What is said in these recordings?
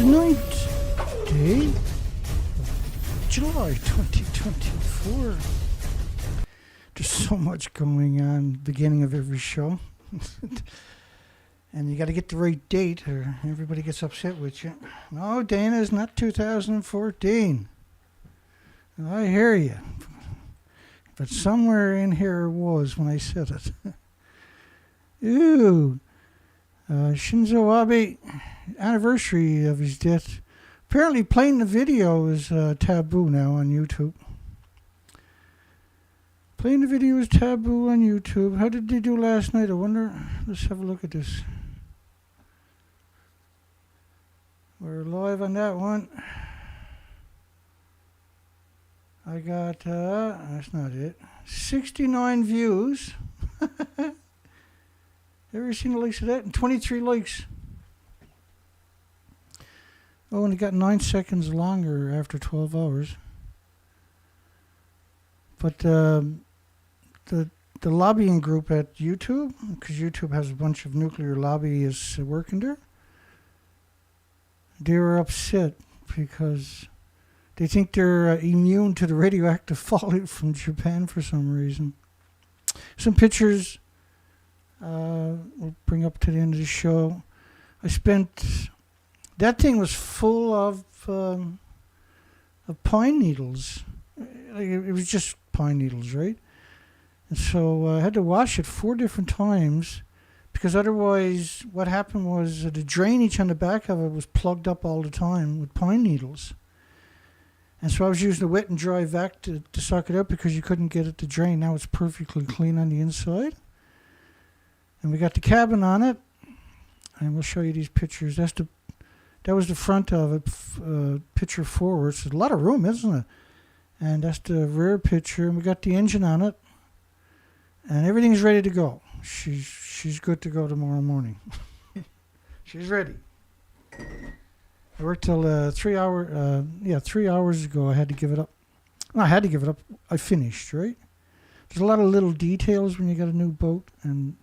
the 9th day of July 2024. There's so much going on beginning of every show. And you got to get the right date or everybody gets upset with you. No, Dana, it's not 2014. I hear you. But somewhere in here it was when I said it. Ew. Shinzo Abe, anniversary of his death. Apparently playing the video is taboo now on YouTube. Playing the video is taboo on YouTube. How did they do last night? I wonder. Let's have a look at this. We're live on that one. I got, that's not it, 69 views. Ever seen the likes of that? And 23 likes. Oh, and it got 9 seconds longer after 12 hours. But the lobbying group at YouTube, because YouTube has a bunch of nuclear lobbyists working there, they were upset because they think they're immune to the radioactive fallout from Japan for some reason. Some pictures we'll bring up to the end of the show. That thing was full of pine needles. It was just pine needles, right? And so I had to wash it 4 different times because otherwise what happened was the drainage on the back of it was plugged up all the time with pine needles. And so I was using a wet and dry vac to suck it up because you couldn't get it to drain. Now it's perfectly clean on the inside. And we got the cabin on it. And we'll show you these pictures. That was the front of it, picture forward. It's a lot of room, isn't it? And that's the rear picture. And we got the engine on it. And everything's ready to go. She's good to go tomorrow morning. She's ready. I worked till 3 hours ago. I had to give it up. No, I had to give it up. I finished, right? There's a lot of little details when you got a new boat, and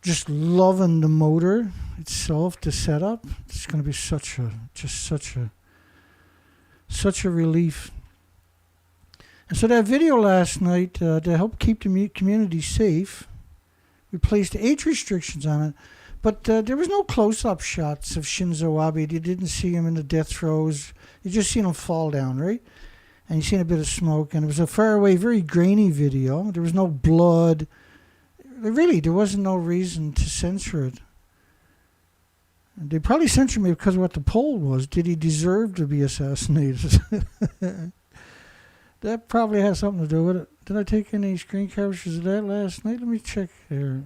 just loving the motor itself, the setup. It's going to be such a relief. And so that video last night, to help keep the community safe, we placed age restrictions on it. But there was no close-up shots of Shinzo Abe. You didn't see him in the death throes. You just seen him fall down, right? And you seen a bit of smoke. And it was a far-away, very grainy video. There was no blood. Really, there wasn't no reason to censor it. And they probably censored me because of what the poll was. Did he deserve to be assassinated? That probably has something to do with it. Did I take any screen captures of that last night? Let me check here.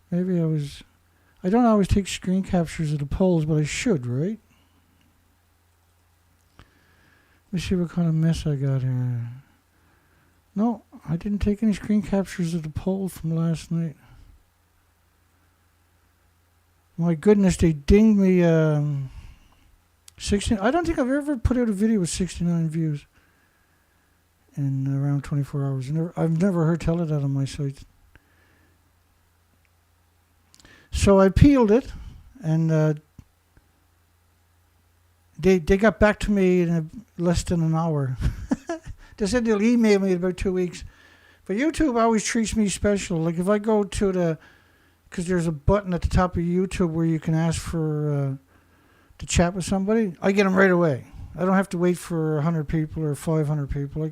Maybe I don't always take screen captures of the polls, but I should, right? Let me see what kind of mess I got here. No, I didn't take any screen captures of the poll from last night. My goodness, they dinged me 16. I don't think I've ever put out a video with 69 views in around 24 hours. I've never heard tell of that on my site. So I peeled it, and they got back to me in less than an hour. They said they'll email me in about 2 weeks. But YouTube always treats me special. Like if I go to because there's a button at the top of YouTube where you can ask for to chat with somebody, I get them right away. I don't have to wait for 100 people or 500 people.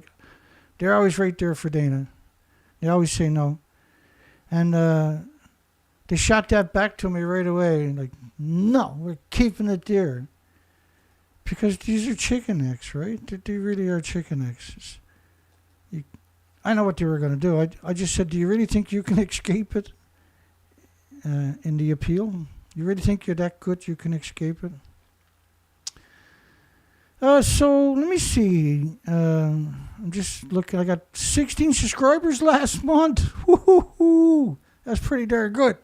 They're always right there for Dana. They always say no. And they shot that back to me right away. Like, no, we're keeping it there. Because these are chicken eggs, right? They really are chicken eggs. I know what they were going to do. I just said, do you really think you can escape it in the appeal? You really think you're that good you can escape it? So, let me see. I'm just looking. I got 16 subscribers last month. Woo-hoo-hoo. That's pretty darn good.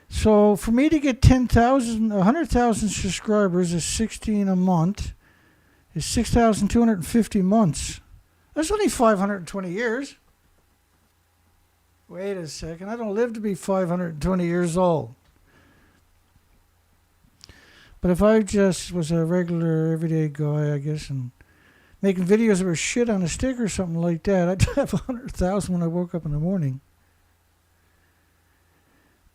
So for me to get 100,000 subscribers is 16 a month, is 6,250 months. That's only 520 years. Wait a second, I don't live to be 520 years old. But if I just was a regular, everyday guy, I guess, and making videos that were shit on a stick or something like that, I'd have 100,000 when I woke up in the morning.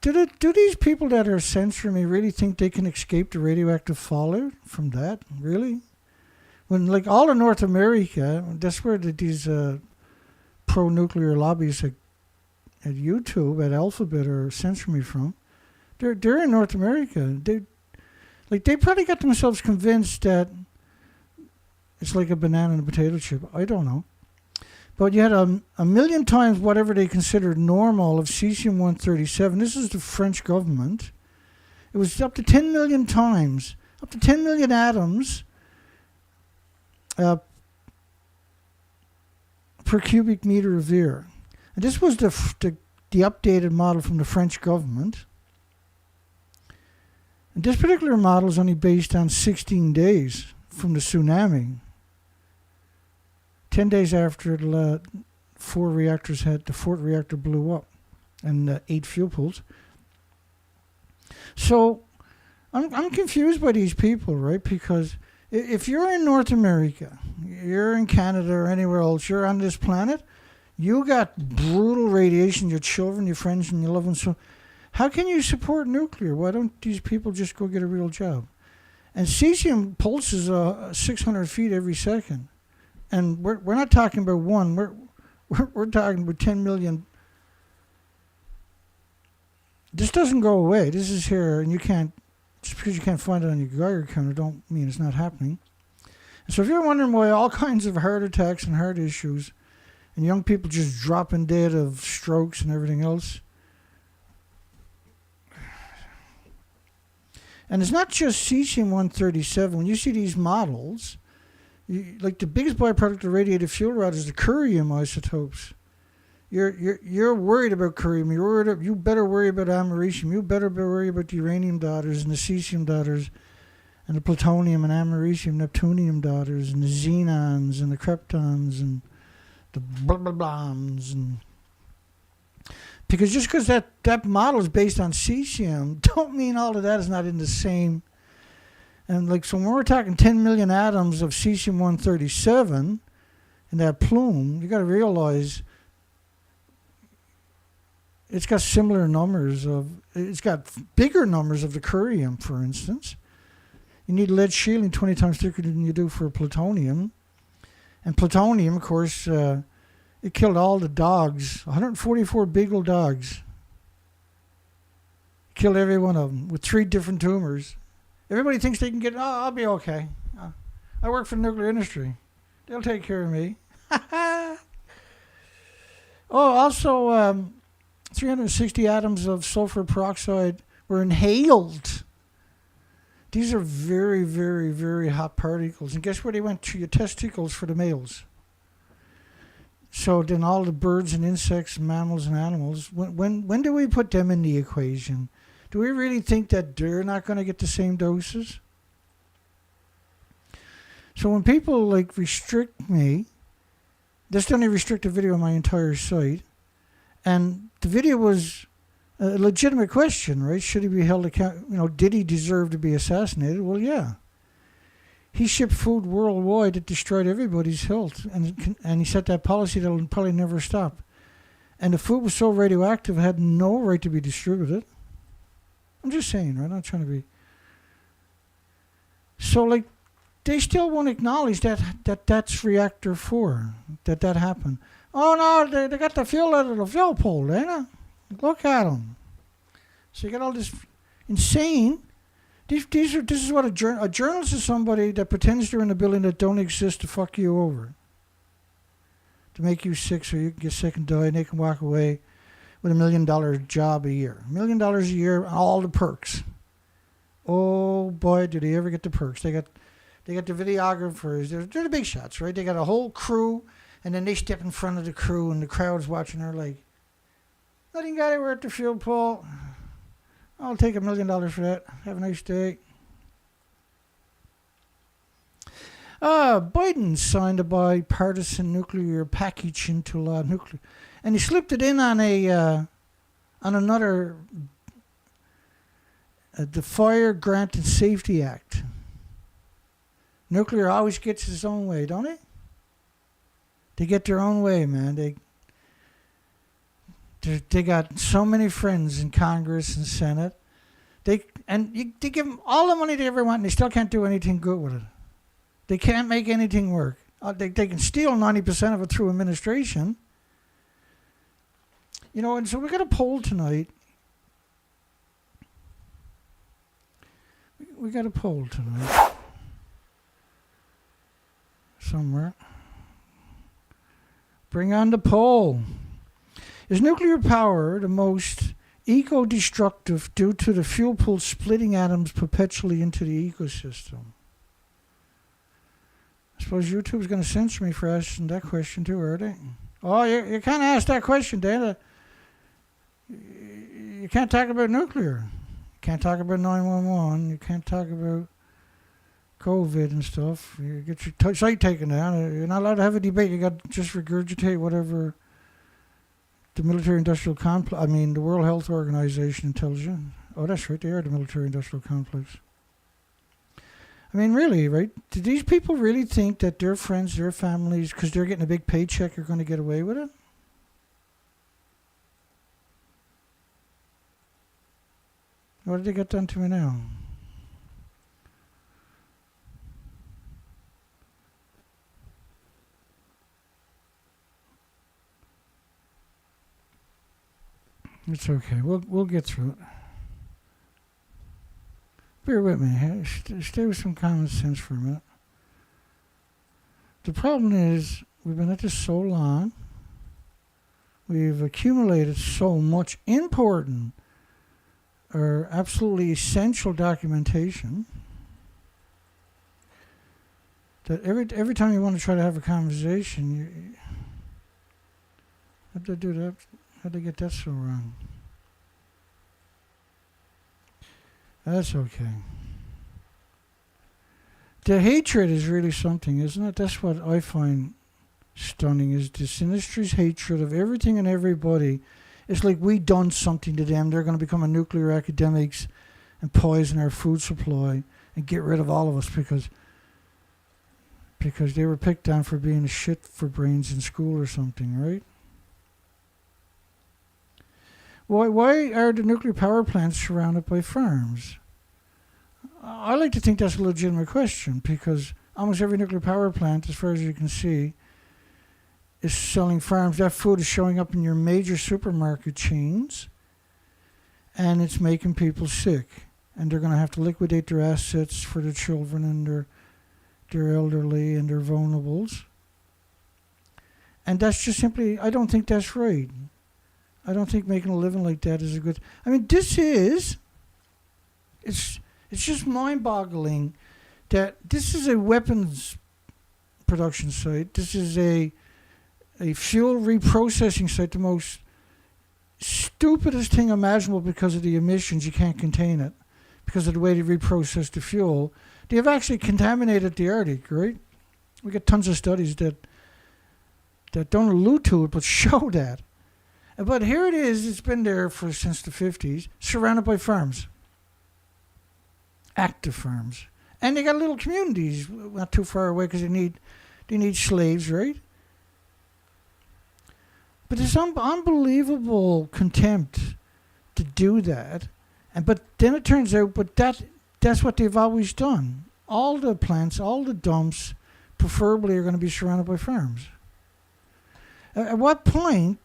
Do these people that are censoring me really think they can escape the radioactive fallout from that? Really? When, like, all of North America, that's where these pro-nuclear lobbies at YouTube, at Alphabet, are censoring me from. They're in North America. They probably got themselves convinced that it's like a banana and a potato chip. I don't know. But you had a million times whatever they considered normal of cesium-137. This is the French government. It was up to 10 million times, up to 10 million atoms per cubic meter of air. And this was the updated model from the French government. And this particular model is only based on 16 days from the tsunami. 10 days after the fourth reactor blew up and 8 fuel pools. So I'm confused by these people, right? Because if you're in North America, you're in Canada or anywhere else, you're on this planet, you got brutal radiation, your children, your friends, and your loved ones. So how can you support nuclear? Why don't these people just go get a real job? And cesium pulses 600 feet every second. And we're not talking about one. We're talking about 10 million. This doesn't go away. This is here, and you can't, just because you can't find it on your Geiger counter, don't mean it's not happening. And so if you're wondering why all kinds of heart attacks and heart issues, and young people just dropping dead of strokes and everything else, and it's not just cesium-137. When you see these models, like the biggest byproduct of radiated fuel rod is the curium isotopes. You're worried about curium. You better worry about americium. You better worry about the uranium daughters and the cesium daughters, and the plutonium and americium, neptunium daughters, and the xenons and the kryptons and the blah blah blahs. And because just because that model is based on cesium, don't mean all of that is not in the same. And like, so when we're talking 10 million atoms of cesium-137 in that plume, you got to realize it's got similar numbers it's got bigger numbers of the curium, for instance. You need lead shielding 20 times thicker than you do for plutonium. And plutonium, of course, it killed all the dogs, 144 beagle dogs. Killed every one of them with 3 different tumors. Everybody thinks they can I'll be okay. I work for the nuclear industry. They'll take care of me. Also, 360 atoms of sulfur peroxide were inhaled. These are very, very, very hot particles. And guess where they went? To your testicles for the males. So then all the birds and insects, mammals and animals, when do we put them in the equation? Do we really think that they're not going to get the same doses? So when people like restrict me, that's the only restricted video on my entire site. And the video was a legitimate question, right? Should he be held accountable? Did he deserve to be assassinated? Well, yeah. He shipped food worldwide that destroyed everybody's health. And he set that policy that will probably never stop. And the food was so radioactive, it had no right to be distributed. I'm just saying, right? I'm not trying to be. So, like, they still won't acknowledge that's reactor 4, that happened. Oh, no, they got the fuel out of the fuel pool, eh? Look at them. So you got all this insane. This is what a journalist is somebody that pretends they're in a building that don't exist to fuck you over. To make you sick so you can get sick and die, and they can walk away with $1 million job a year. $1 million a year and all the perks. Oh boy, do they ever get the perks. They got the videographers. They're the big shots, right? They got a whole crew, and then they step in front of the crew, and the crowd's watching her like, nothing got anywhere at the fuel pool. I'll take $1 million for that. Have a nice day. Biden signed a bipartisan nuclear package into law. And he slipped it in on another the Fire Grant and Safety Act. Nuclear always gets its own way, don't it? They get their own way, man. They got so many friends in Congress and Senate. They give them all the money they ever want, and they still can't do anything good with it. They can't make anything work. They can steal 90% of it through administration. You know, and so we got a poll tonight. We got a poll tonight. Somewhere. Bring on the poll. Is nuclear power the most eco-destructive due to the fuel pool splitting atoms perpetually into the ecosystem? I suppose YouTube's going to censor me for asking that question too, are they? Oh, you can't ask that question, Dana. You can't talk about nuclear. You can't talk about 911. You can't talk about COVID and stuff. You get your site taken down. You're not allowed to have a debate. You got to just regurgitate whatever the military-industrial complex, the World Health Organization tells you. Oh, that's right. They are the military-industrial complex. I mean, really, right? Do these people really think that their friends, their families, because they're getting a big paycheck, are going to get away with it? What did they get done to me now? It's okay. We'll get through it. Bear with me. Stay with some common sense for a minute. The problem is we've been at this so long. We've accumulated so much important or absolutely essential documentation that every time you want to try to have a conversation, how'd they do that? How'd they get that so wrong? That's okay. The hatred is really something, isn't it? That's what I find stunning, is this industry's hatred of everything and everybody. It's like we done something to them. They're going to become a nuclear academics and poison our food supply and get rid of all of us because they were picked on for being a shit for brains in school or something, right? Why are the nuclear power plants surrounded by farms? I like to think that's a legitimate question, because almost every nuclear power plant, as far as you can see, is selling farms. That food is showing up in your major supermarket chains, and it's making people sick. And they're going to have to liquidate their assets for their children and their elderly and their vulnerables. And that's just simply, I don't think that's right. I don't think making a living like that is a good... It's just mind-boggling that this is a weapons production site. This is a fuel reprocessing site, the most stupidest thing imaginable because of the emissions. You can't contain it because of the way they reprocess the fuel. They have actually contaminated the Arctic, right? We got tons of studies that don't allude to it but show that. But here it is. It's been there since the 50s, surrounded by farms, active farms, and they got little communities not too far away because they need slaves, right? But there's some unbelievable contempt to do that, but then it turns out, that's what they've always done. All the plants, all the dumps, preferably are going to be surrounded by farms. At what point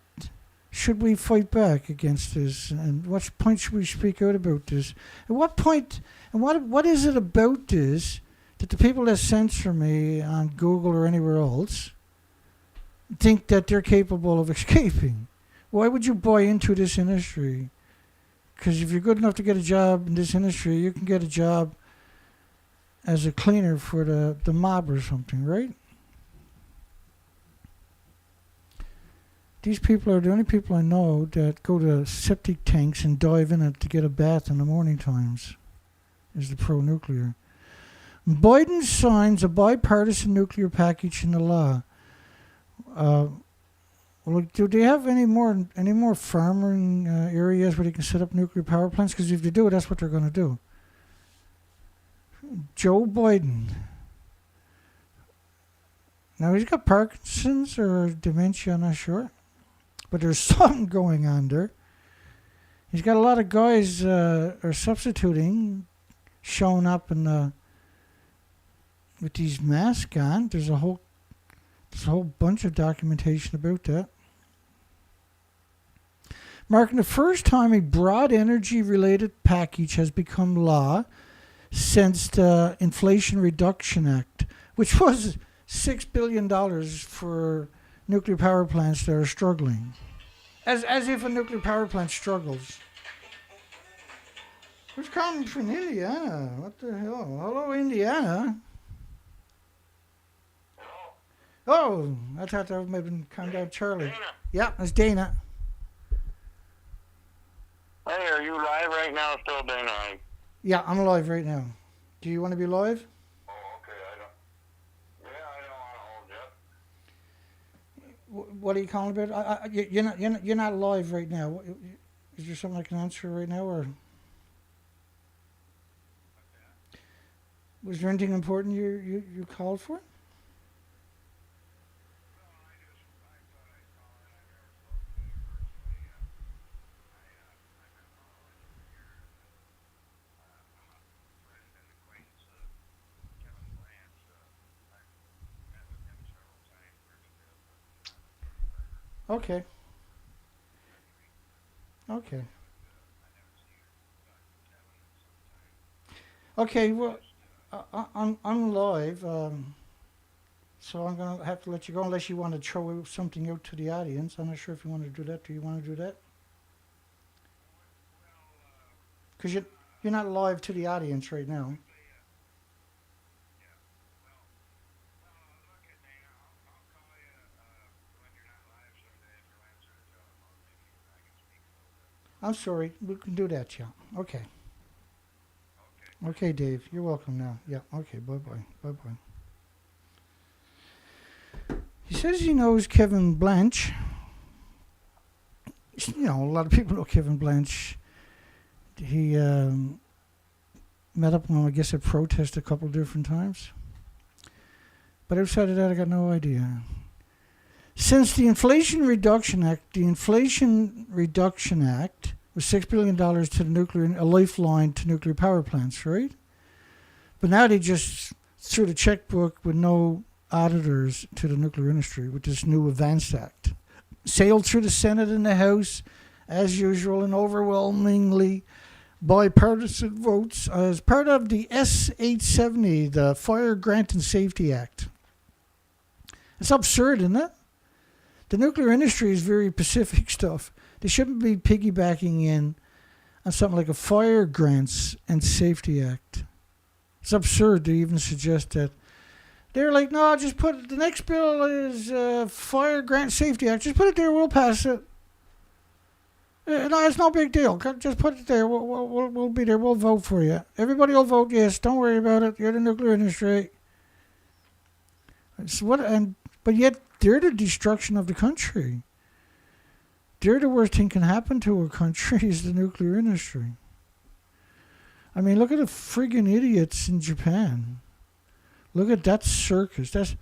should we fight back against this? And what point should we speak out about this? At what point, and what is it about this that the people that censor me on Google or anywhere else think that they're capable of escaping? Why would you buy into this industry? Because if you're good enough to get a job in this industry, you can get a job as a cleaner for the mob or something, right? These people are the only people I know that go to septic tanks and dive in it to get a bath in the morning times, is the pro-nuclear. Biden signs a bipartisan nuclear package into law. Well, do they have any more farming areas where they can set up nuclear power plants? Because if they do, that's what they're going to do. Joe Biden. Now, he's got Parkinsons or dementia, I'm not sure. But there's something going on there. He's got a lot of guys are substituting, showing up in with these masks on. There's a whole bunch of documentation about that. Marking the first time a broad energy-related package has become law since the Inflation Reduction Act, which was $6 billion for nuclear power plants that are struggling. As if a nuclear power plant struggles. Who's calling from Indiana? What the hell? Hello, Indiana. Oh, I thought that might have been Countdown Charlie. Dana. Yeah, it's Dana. Hey, are you live right now still, Dana? Yeah, I'm live right now. Do you want to be live? Oh, okay. I don't want to hold you. What are you calling about? You're not live right now. Is there something I can answer right now, or was there anything important you called for? Okay. Okay, well, I'm live, so I'm going to have to let you go unless you want to throw something out to the audience. I'm not sure if you want to do that. Do you want to do that? Because you're not live to the audience right now. I'm sorry. We can do that, yeah. Okay. Okay, Dave. You're welcome now. Yeah. Okay. Bye-bye. Bye-bye. He says he knows Kevin Blanche. You know, a lot of people know Kevin Blanche. He met up on, I guess, a protest a couple different times. But outside of that, I got no idea. Since the Inflation Reduction Act, was $6 billion to the a lifeline to nuclear power plants, right? But now they just threw the checkbook with no auditors to the nuclear industry with this new Advanced Act. Sailed through the Senate and the House, as usual, in overwhelmingly bipartisan votes as part of the S-870, the Fire Grant and Safety Act. It's absurd, isn't it? The nuclear industry is very Pacific stuff. They shouldn't be piggybacking in on something like a Fire Grants and Safety Act. It's absurd to even suggest that. They're like, no, just put it, the next bill is Fire Grant Safety Act. Just put it there, we'll pass it. No, it's no big deal. Just put it there. We'll be there. We'll vote for you. Everybody will vote yes. Don't worry about it. You're the nuclear industry. But yet they're the destruction of the country. They're the worst thing can happen to a country is the nuclear industry. I mean, look at the friggin' idiots in Japan. Look at that circus.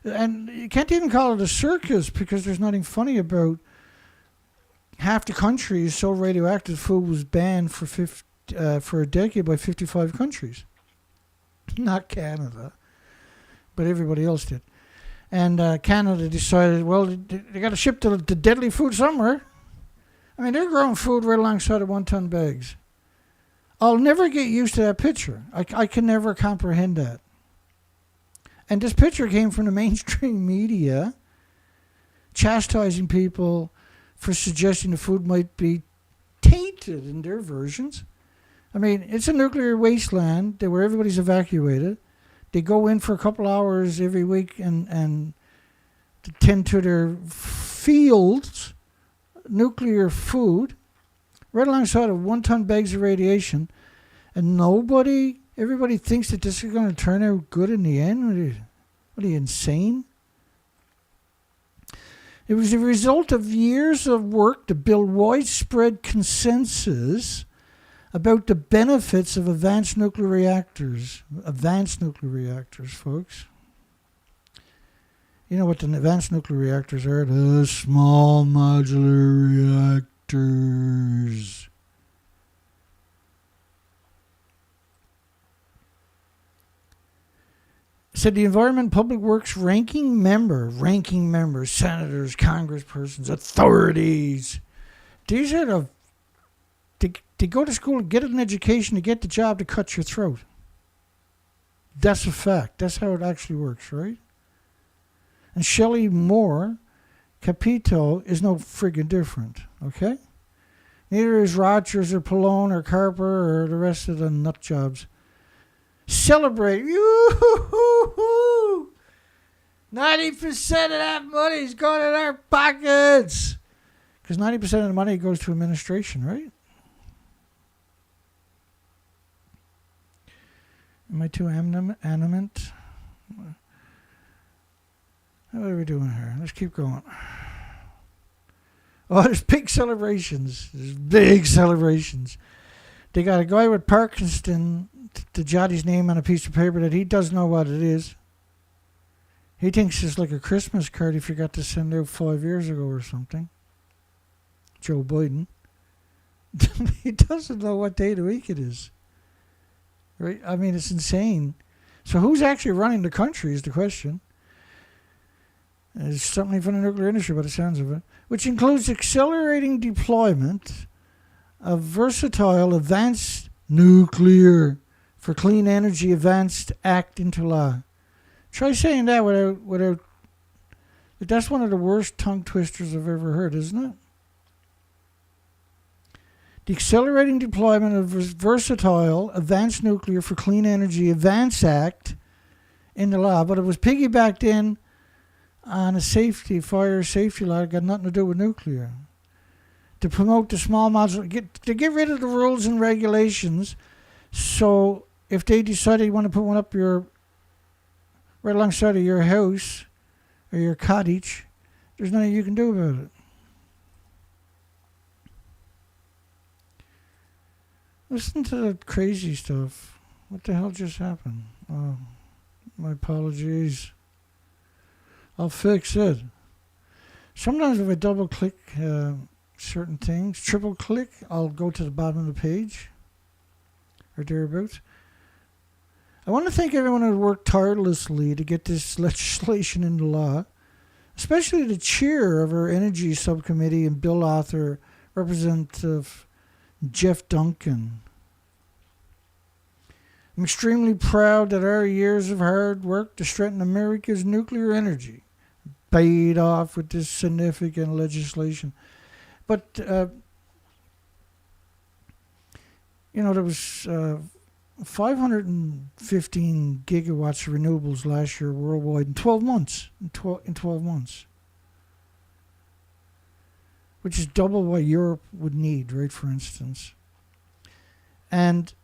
And you can't even call it a circus because there's nothing funny about half the country is so radioactive food was banned for a decade by 55 countries. Not Canada, but everybody else did. And Canada decided, well, they got to ship the deadly food somewhere. I mean, they're growing food right alongside of 1-ton bags. I'll never get used to that picture. I can never comprehend that. And this picture came from the mainstream media chastising people for suggesting the food might be tainted in their versions. I mean, it's a nuclear wasteland where everybody's evacuated. They go in for a couple hours every week and tend to their fields, nuclear food, right alongside of 1-ton bags of radiation. And everybody thinks that this is going to turn out good in the end. What are you insane? It was the result of years of work to build widespread consensus about the benefits of advanced nuclear reactors. Advanced nuclear reactors, folks. You know what the advanced nuclear reactors are? The small modular reactors. Said the Environment Public Works ranking members, senators, congresspersons, authorities. These are they go to school, get an education, to get the job to cut your throat. That's a fact. That's how it actually works, right? And Shelley Moore Capito is no friggin' different, okay? Neither is Rogers or Pallone or Carper or the rest of the nut jobs. Celebrate. Yoo-hoo-hoo-hoo. 90% of that money is going in our pockets. Because 90% of the money goes to administration, right? Am I too animate? What are we doing here? Let's keep going. Oh, there's big celebrations. There's big celebrations. They got a guy with Parkinsons to jot his name on a piece of paper that he doesn't know what it is. He thinks it's like a Christmas card he forgot to send out 5 years ago or something. Joe Biden. He doesn't know what day of the week it is. Right? I mean, it's insane. So who's actually running the country is the question. It's something from the nuclear industry by the sounds of it, which includes accelerating deployment of versatile advanced nuclear for Clean Energy Advanced Act into law. Try saying that without. That's one of the worst tongue twisters I've ever heard, isn't it? The accelerating deployment of versatile advanced nuclear for Clean Energy Advanced Act into law, but it was piggybacked in on a fire safety law that got nothing to do with nuclear. To promote the small modular, to get rid of the rules and regulations, so if they decide they want to put one up right alongside of your house or your cottage, there's nothing you can do about it. Listen to the crazy stuff. What the hell just happened? Oh, my apologies. I'll fix it. Sometimes if I double click certain things, triple click, I'll go to the bottom of the page or thereabouts. I want to thank everyone who worked tirelessly to get this legislation into law, especially the chair of our energy subcommittee and bill author, Representative Jeff Duncan. I'm extremely proud that our years of hard work to strengthen America's nuclear energy paid off with this significant legislation. But, there was 515 gigawatts of renewables last year worldwide in 12 months. In 12 months. Which is double what Europe would need, right, for instance. And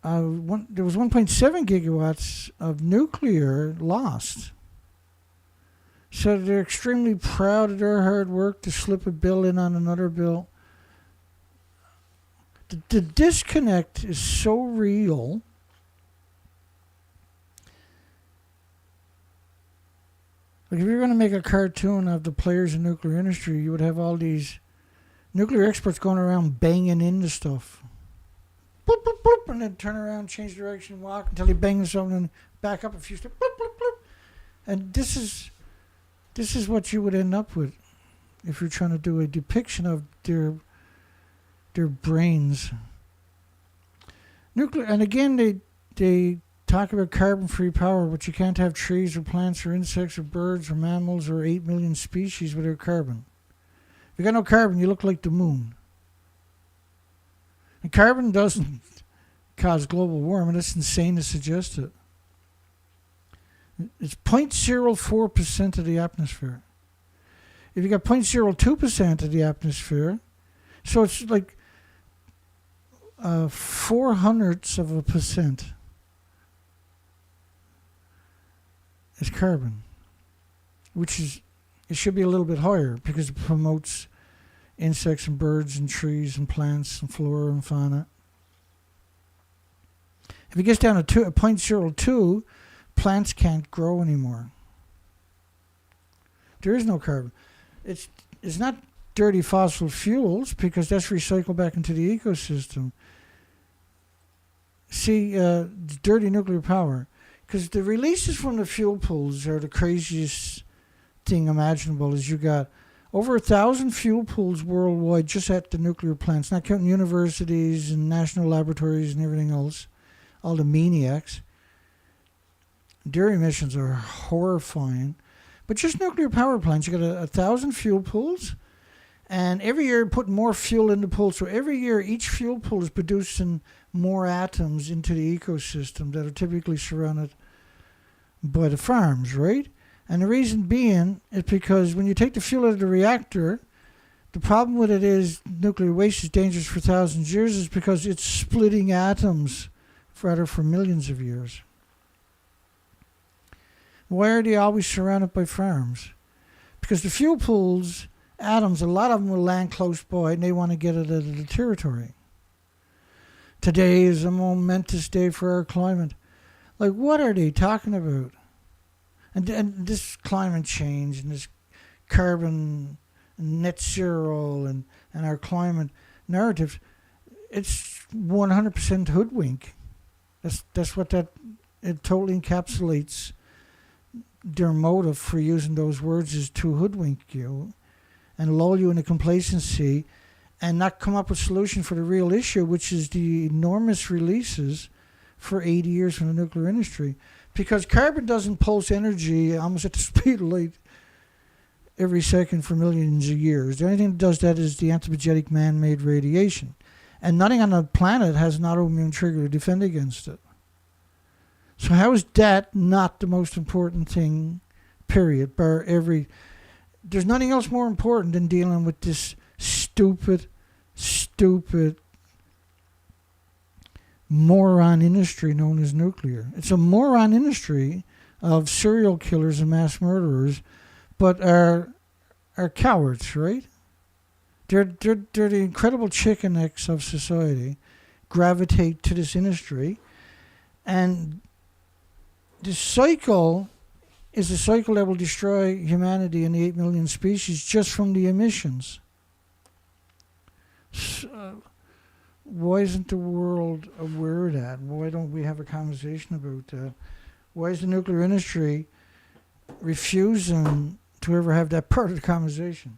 there was 1.7 gigawatts of nuclear lost. So they're extremely proud of their hard work to slip a bill in on another bill. The disconnect is so real. Like if you're going to make a cartoon of the players in the nuclear industry, you would have all these nuclear experts going around banging into stuff. Bloop, bloop, bloop, and then turn around, change direction, walk until he bangs something and back up a few steps. Bloop, bloop, bloop. And this is what you would end up with if you're trying to do a depiction of their brains. Nuclear, and again, they talk about carbon-free power, but you can't have trees or plants or insects or birds or mammals or 8 million species without carbon. If you got no carbon, you look like the moon. And carbon doesn't cause global warming. It's insane to suggest it. It's 0.04% of the atmosphere. If you got 0.02% of the atmosphere, so it's like 0.04%. is carbon, it should be a little bit higher because it promotes insects and birds and trees and plants and flora and fauna. If it gets down to 0.02, plants can't grow anymore. There is no carbon. It's not dirty fossil fuels because that's recycled back into the ecosystem. See, dirty nuclear power. Because the releases from the fuel pools are the craziest thing imaginable. Is you got over 1,000 fuel pools worldwide just at the nuclear plants, not counting universities and national laboratories and everything else, all the maniacs. Their emissions are horrifying. But just nuclear power plants, you got 1,000 fuel pools, and every year putting more fuel in the pool. So every year each fuel pool is producing more atoms into the ecosystem that are typically surrounded by the farms, right? And the reason being is because when you take the fuel out of the reactor, the problem with it is nuclear waste is dangerous for thousands of years is because it's splitting atoms for millions of years. Why are they always surrounded by farms? Because the fuel pools, atoms, a lot of them will land close by and they want to get it out of the territory. Today is a momentous day for our climate. Like, what are they talking about? And this climate change and this carbon net zero and our climate narratives, it's 100% hoodwink. That's what it totally encapsulates. Their motive for using those words is to hoodwink you and lull you into complacency and not come up with a solution for the real issue, which is the enormous releases for 80 years from the nuclear industry. Because carbon doesn't pulse energy almost at the speed of light every second for millions of years. The only thing that does that is the anthropogenic man-made radiation. And nothing on the planet has an autoimmune trigger to defend against it. So how is that not the most important thing, period? There's nothing else more important than dealing with this stupid moron industry known as nuclear. It's a moron industry of serial killers and mass murderers, but are cowards, right? They're the incredible chicken necks of society, gravitate to this industry, and this cycle is a cycle that will destroy humanity and the 8 million species just from the emissions. So, why isn't the world aware of that? Why don't we have a conversation about that? Why is the nuclear industry refusing to ever have that part of the conversation?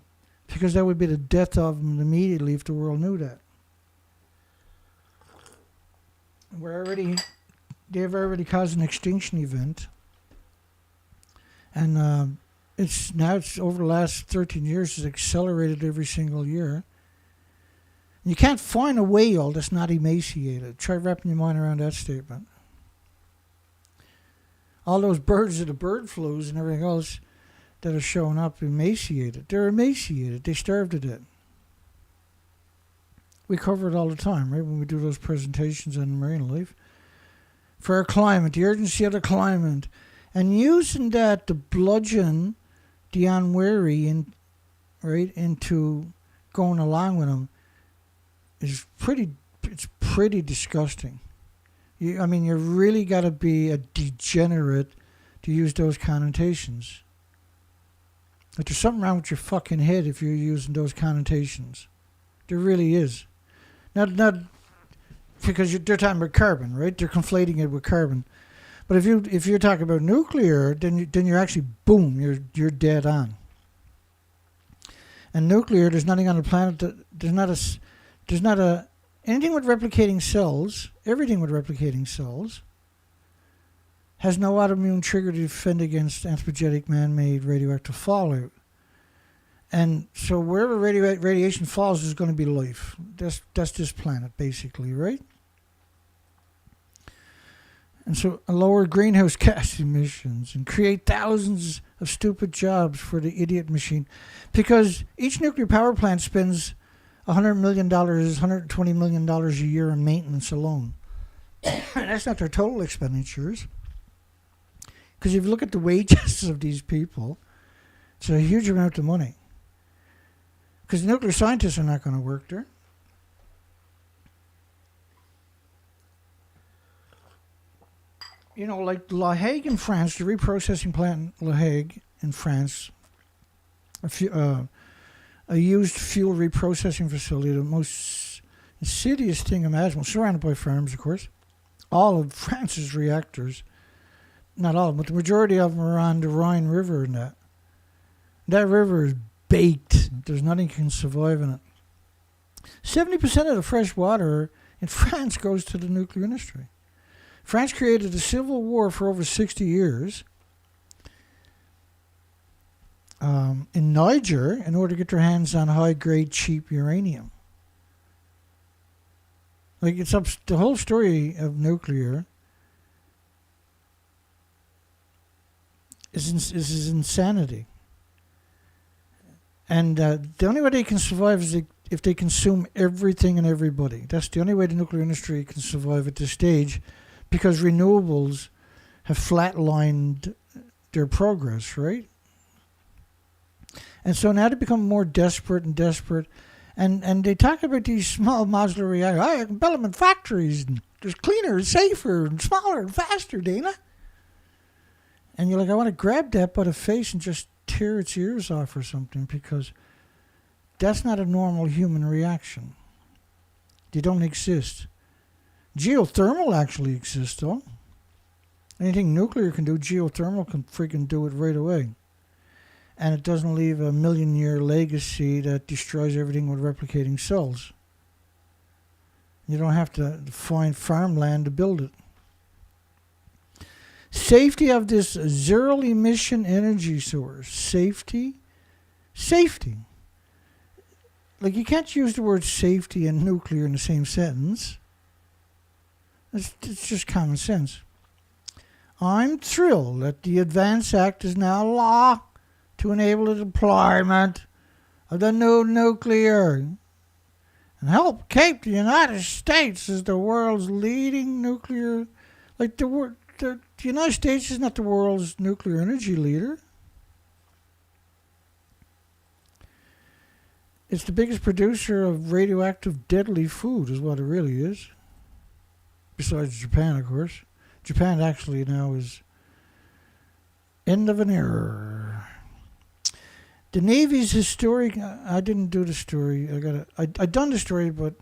Because that would be the death of them immediately if the world knew that. They've already caused an extinction event. And it's over the last 13 years, it's accelerated every single year. You can't find a whale that's not emaciated. Try wrapping your mind around that statement. All those birds of the bird flus and everything else that are showing up emaciated. They're emaciated. They starved to death. We cover it all the time, right, when we do those presentations on marine life. For our climate, the urgency of the climate, and using that to bludgeon the unwary into going along with them is pretty disgusting. You really got to be a degenerate to use those connotations. Like there's something wrong with your fucking head if you're using those connotations. There really is. Not because they're talking about carbon, right? They're conflating it with carbon. But if you're talking about nuclear, then you're actually boom, you're dead on. And nuclear, there's nothing on the planet that anything with replicating cells, everything with replicating cells, has no autoimmune trigger to defend against anthropogenic man-made radioactive fallout. And so wherever radiation falls is going to be life. That's this planet, basically, right? And so lower greenhouse gas emissions and create thousands of stupid jobs for the idiot machine. Because each nuclear power plant spends $100 million, $120 million a year in maintenance alone. That's not their total expenditures. Because if you look at the wages of these people, it's a huge amount of money. Because nuclear scientists are not going to work there. You know, like La Hague in France, the reprocessing plant in La Hague in France, a used fuel reprocessing facility, the most insidious thing imaginable, surrounded by farms, of course. All of France's reactors, not all of them, but the majority of them are on the Rhine River and that. That river is baked. There's nothing can survive in it. 70% of the fresh water in France goes to the nuclear industry. France created a civil war for over 60 years in Niger in order to get their hands on high-grade, cheap uranium. Like, it's up, the whole story of nuclear is insanity. And the only way they can survive is if they consume everything and everybody. That's the only way the nuclear industry can survive at this stage, because renewables have flatlined their progress, right? And so now they become more desperate and desperate. And they talk about these small modular reactors. Oh, I can build them in factories. And there's cleaner and safer and smaller and faster, Dana. And you're like, I want to grab that by the face and just tear its ears off or something, because that's not a normal human reaction. They don't exist. Geothermal actually exists, though. Anything nuclear can do, geothermal can freaking do it right away. And it doesn't leave a million-year legacy that destroys everything with replicating cells. You don't have to find farmland to build it. Safety of this zero-emission energy source. Safety. Like, you can't use the word safety and nuclear in the same sentence. It's just common sense. I'm thrilled that the Advance Act is now law to enable the deployment of the new nuclear and help keep the United States as the world's leading nuclear. Like, the United States is not the world's nuclear energy leader. It's the biggest producer of radioactive deadly food, is what it really is. Besides Japan, of course. Japan actually now is end of an era. The Navy's historic. I didn't do the story. I done the story, but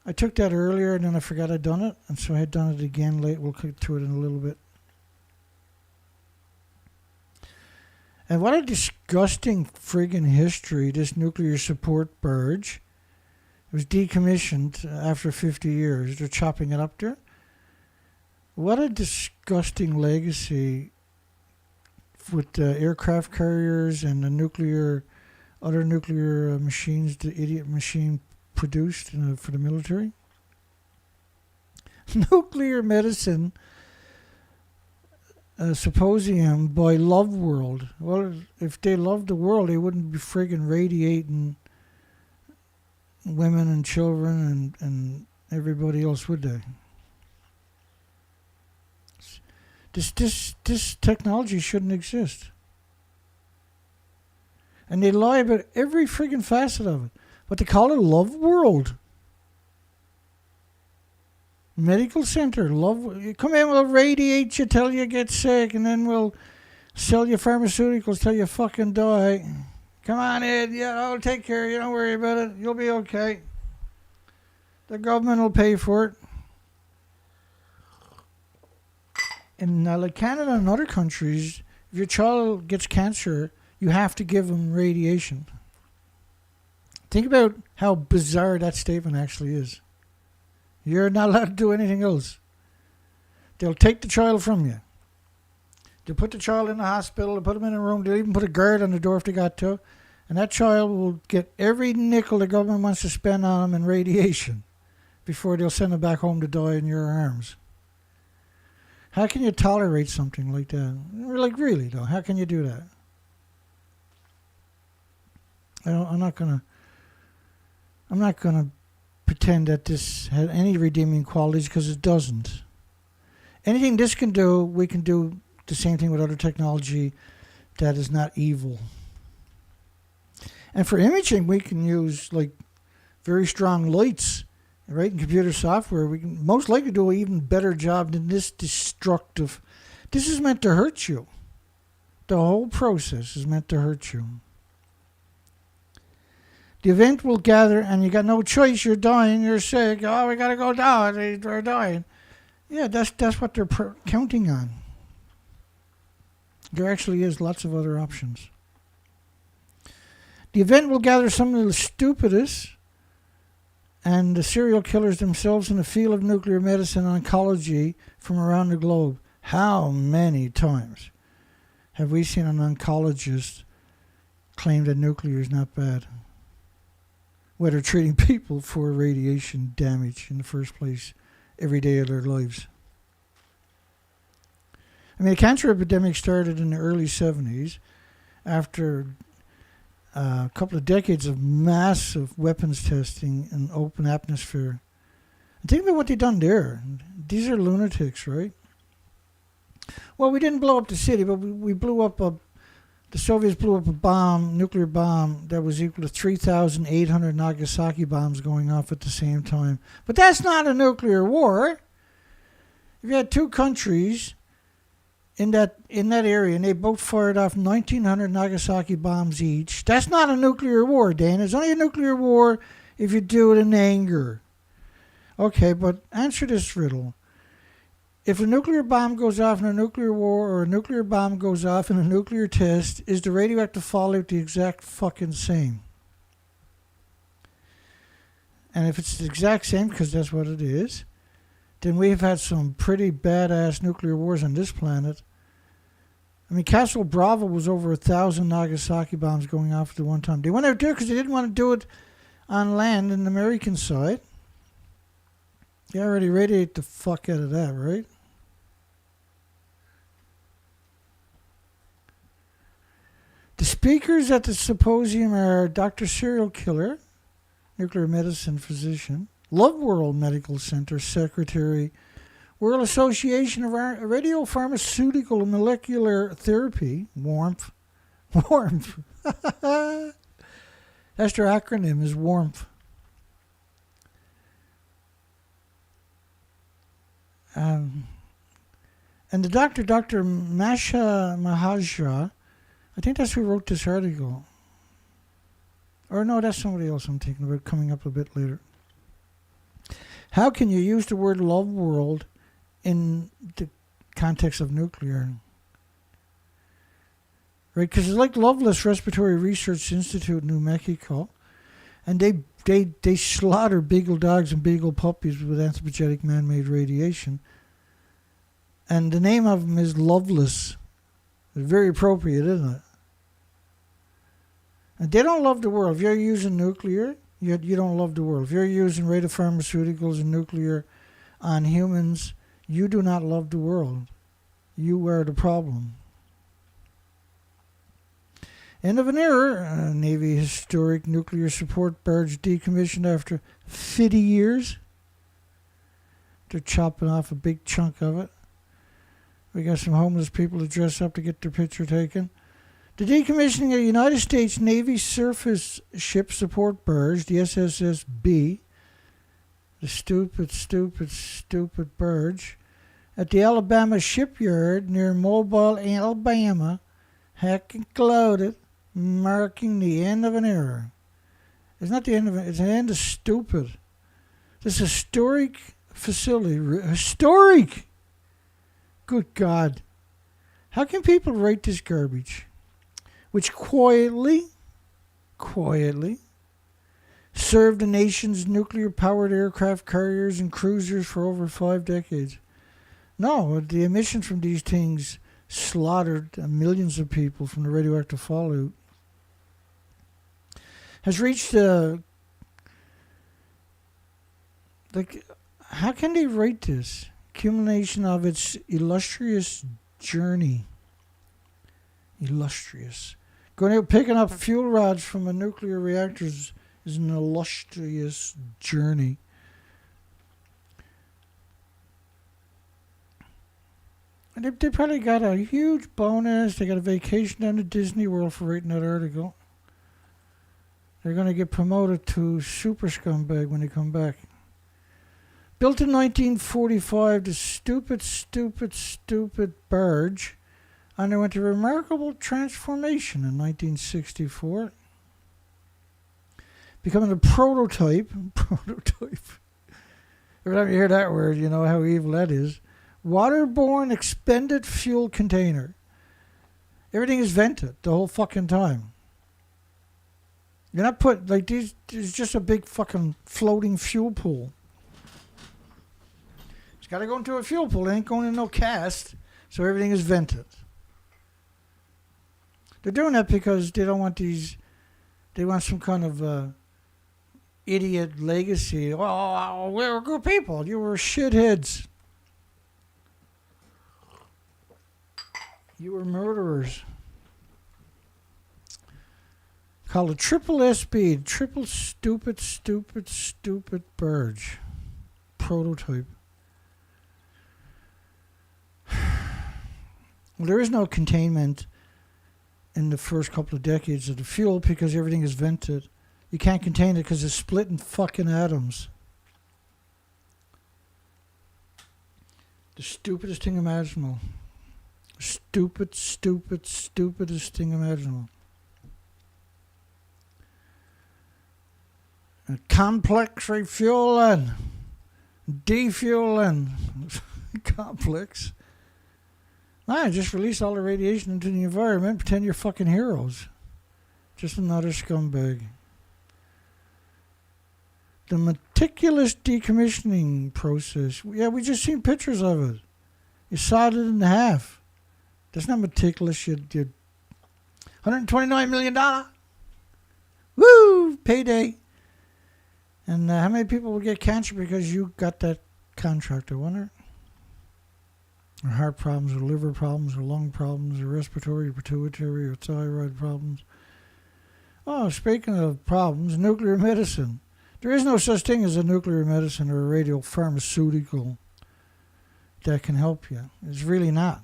I took that earlier and then I forgot I'd done it, and so I had done it again late. We'll get to it in a little bit. And what a disgusting friggin' history, this nuclear support Burge. It was decommissioned after 50 years. They're chopping it up there. What a disgusting legacy with the aircraft carriers and the other nuclear machines the idiot machine produced for the military. Nuclear medicine symposium by Loveworld. Well, if they loved the world, they wouldn't be friggin' radiating women and children and everybody else, would they? This technology shouldn't exist. And they lie about every friggin' facet of it. But they call it Loveworld. Medical center. Come in, we'll radiate you till you get sick, and then we'll sell you pharmaceuticals till you fucking die. Come on, Ed. Yeah, I'll take care of you. Don't worry about it. You'll be okay. The government will pay for it. In like Canada and other countries, if your child gets cancer, you have to give them radiation. Think about how bizarre that statement actually is. You're not allowed to do anything else. They'll take the child from you. They'll put the child in the hospital, they'll put them in a room, they'll even put a guard on the door if they got to, and that child will get every nickel the government wants to spend on them in radiation before they'll send them back home to die in your arms. How can you tolerate something like that? Like, really, though, how can you do that? I'm not gonna pretend that this had any redeeming qualities, because it doesn't. Anything this can do, we can do the same thing with other technology that is not evil. And for imaging, we can use like very strong lights, right? In computer software, we can most likely do an even better job than this destructive. This is meant to hurt you. The whole process is meant to hurt you. The event will gather, and you got no choice. You're dying. You're sick. Oh, we gotta go down. They're dying. Yeah, that's what they're counting on. There actually is lots of other options. The event will gather some of the stupidest and the serial killers themselves in the field of nuclear medicine and oncology from around the globe. How many times have we seen an oncologist claim that nuclear is not bad, whether treating people for radiation damage in the first place every day of their lives? I mean, the cancer epidemic started in the early 70s after a couple of decades of massive weapons testing in open atmosphere. And think about what they done there. These are lunatics, right? Well, we didn't blow up the city, but we blew up the Soviets blew up a bomb, nuclear bomb, that was equal to 3,800 Nagasaki bombs going off at the same time. But that's not a nuclear war. If you had two countries in that area, and they both fired off 1,900 Nagasaki bombs each. That's not a nuclear war, Dan. It's only a nuclear war if you do it in anger. Okay, but answer this riddle. If a nuclear bomb goes off in a nuclear war, or a nuclear bomb goes off in a nuclear test, is the radioactive fallout the exact fucking same? And if it's the exact same, because that's what it is, then we've had some pretty badass nuclear wars on this planet. I mean, Castle Bravo was over 1,000 Nagasaki bombs going off at the one time. They went out there because they didn't want to do it on land in the American side. They already radiate the fuck out of that, right? The speakers at the symposium are Dr. Serial Killer, nuclear medicine physician, Loveworld Medical Center Secretary, World Association of Radiopharmaceutical and Molecular Therapy, WARMF. WARMF. That's their acronym, is WARMF. And the Dr. Masha Mahajra, I think that's who wrote this article. Or no, that's somebody else I'm thinking about coming up a bit later. How can you use the word love world in the context of nuclear? Right, because it's like Loveless Respiratory Research Institute in New Mexico, and they slaughter beagle dogs and beagle puppies with anthropogenic man-made radiation. And the name of them is Loveless. It's very appropriate, isn't it? And they don't love the world. If you're using nuclear, you don't love the world. If you're using radiopharmaceuticals and nuclear on humans, you do not love the world. You are the problem. End of an era. Navy historic nuclear support barge decommissioned after 50 years. They're chopping off a big chunk of it. We got some homeless people to dress up to get their picture taken. The decommissioning of United States Navy surface ship support barge, the SSSB, the stupid barge, at the Alabama shipyard near Mobile, Alabama, hacked and loaded, marking the end of an era. It's not the end of it, it's the end of stupid. This historic facility, historic! Good God. How can people write this garbage? Which quietly served the nation's nuclear-powered aircraft carriers and cruisers for over 5 decades. No, the emissions from these things slaughtered millions of people from the radioactive fallout. Has reached how can they write this? Accumulation of its illustrious journey. Illustrious. Going out picking up fuel rods from a nuclear reactor is an illustrious journey. They probably got a huge bonus. They got a vacation down to Disney World for writing that article. They're going to get promoted to super scumbag when they come back. Built in 1945, the stupid Barge underwent a remarkable transformation in 1964, becoming a prototype. Every time you hear that word, you know how evil that is. Waterborne expended fuel container. Everything is vented the whole fucking time. You're not put like these. It's just a big fucking floating fuel pool. It's got to go into a fuel pool. It ain't going in no cast, so everything is vented. They're doing that because they don't want these. They want some kind of idiot legacy. Oh, we're good people. You were shitheads. You were murderers. Called a triple SB, triple stupid Burge. Prototype. Well, there is no containment in the first couple of decades of the fuel because everything is vented. You can't contain it because it's split in fucking atoms. The stupidest thing imaginable. Stupidest thing imaginable. Complex refueling, defueling, complex. Just release all the radiation into the environment. Pretend you're fucking heroes. Just another scumbag. The meticulous decommissioning process. Yeah, we just seen pictures of it. You sawed it in half. That's not meticulous. You $129 million. Woo! Payday. And how many people will get cancer because you got that contract, I wonder? Or heart problems, or liver problems, or lung problems, or respiratory, or pituitary, or thyroid problems. Oh, speaking of problems, nuclear medicine. There is no such thing as a nuclear medicine or a radiopharmaceutical that can help you. It's really not.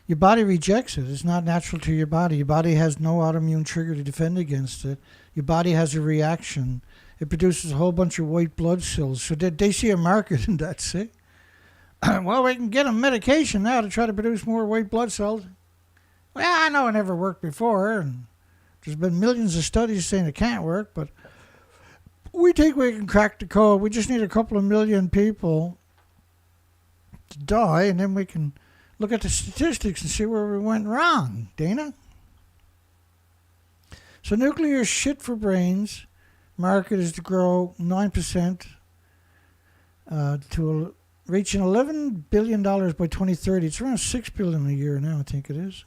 Your body rejects it. It's not natural to your body. Your body has no autoimmune trigger to defend against it. Your body has a reaction. It produces a whole bunch of white blood cells. So they see a market in that, see? Well, we can get them medication now to try to produce more white blood cells. Well, I know it never worked before, and there's been millions of studies saying it can't work, but we think we can crack the code. We just need a couple of million people to die, and then we can look at the statistics and see where we went wrong, Dana. So nuclear shit for brains. Market is to grow 9% to reaching $11 billion by 2030. It's around $6 billion a year now, I think it is.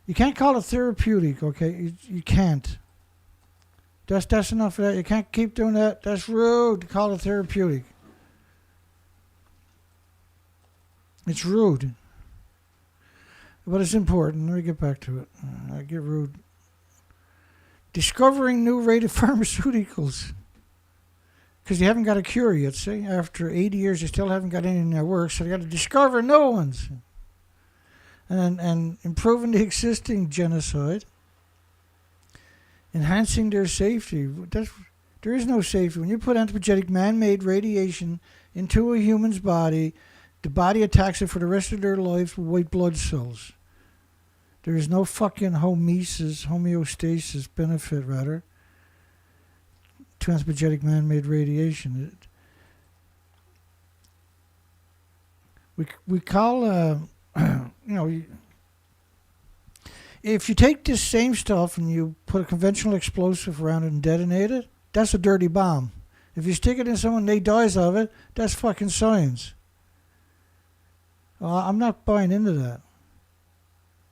You can't call it therapeutic, okay? You can't. That's enough of that. You can't keep doing that. That's rude to call it therapeutic. It's rude. But it's important. Let me get back to it. I get rude. Discovering new radiopharmaceuticals. Because you haven't got a cure yet, see? After 80 years, you still haven't got anything that works, so you got to discover new ones. And improving the existing genocide. Enhancing their safety. There is no safety. When you put anthropogenic man-made radiation into a human's body, the body attacks it for the rest of their life with white blood cells. There is no fucking homeostasis benefit, rather, to anthropogenic man-made radiation. We call, if you take this same stuff and you put a conventional explosive around it and detonate it, that's a dirty bomb. If you stick it in someone and they dies of it, that's fucking science. I'm not buying into that.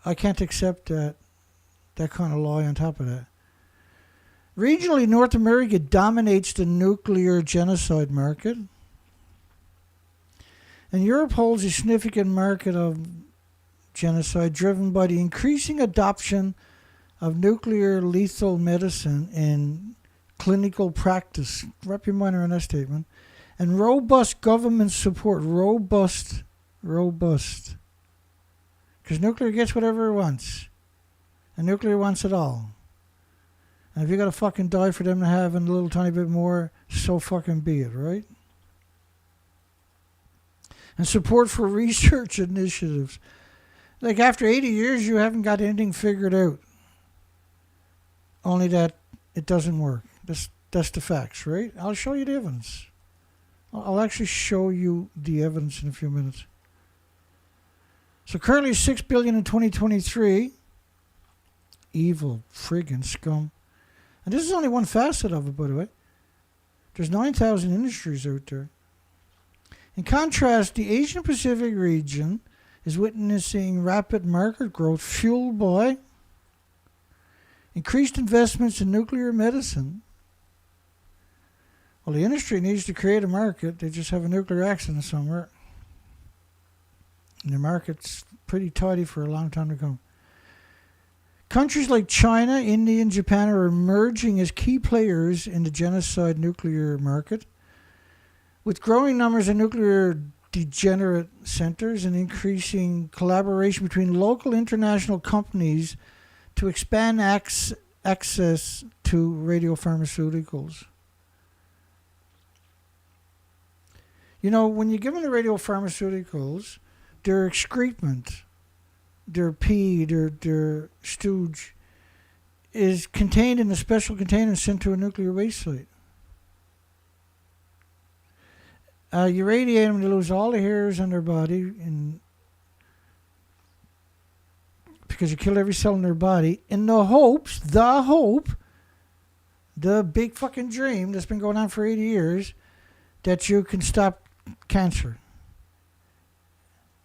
I can't accept that kind of lie on top of that. Regionally, North America dominates the nuclear genocide market. And Europe holds a significant market of genocide driven by the increasing adoption of nuclear lethal medicine in clinical practice. Wrap your mind around that statement. and robust government support. Robust. Because nuclear gets whatever it wants. And nuclear wants it all. And if you gotta fucking die for them to have a little tiny bit more, so fucking be it, right? And support for research initiatives. Like after 80 years, you haven't got anything figured out. Only that it doesn't work. That's the facts, right? I'll show you the evidence. I'll actually show you the evidence in a few minutes. So currently $6 billion in 2023. Evil friggin' scum. And this is only one facet of it, by the way. There's 9,000 industries out there. In contrast, the Asian Pacific region is witnessing rapid market growth fueled by increased investments in nuclear medicine. Well, the industry needs to create a market. They just have a nuclear accident somewhere. And the market's pretty tidy for a long time to come. Countries like China, India, and Japan are emerging as key players in the genocide nuclear market, with growing numbers of nuclear degenerate centers and increasing collaboration between local international companies to expand access to radiopharmaceuticals. You know, when you give them the radiopharmaceuticals, their excrement, their pee, their stooge is contained in a special container and sent to a nuclear waste site. You radiate them to lose all the hairs on their body because you kill every cell in their body in the big fucking dream that's been going on for 80 years that you can stop cancer.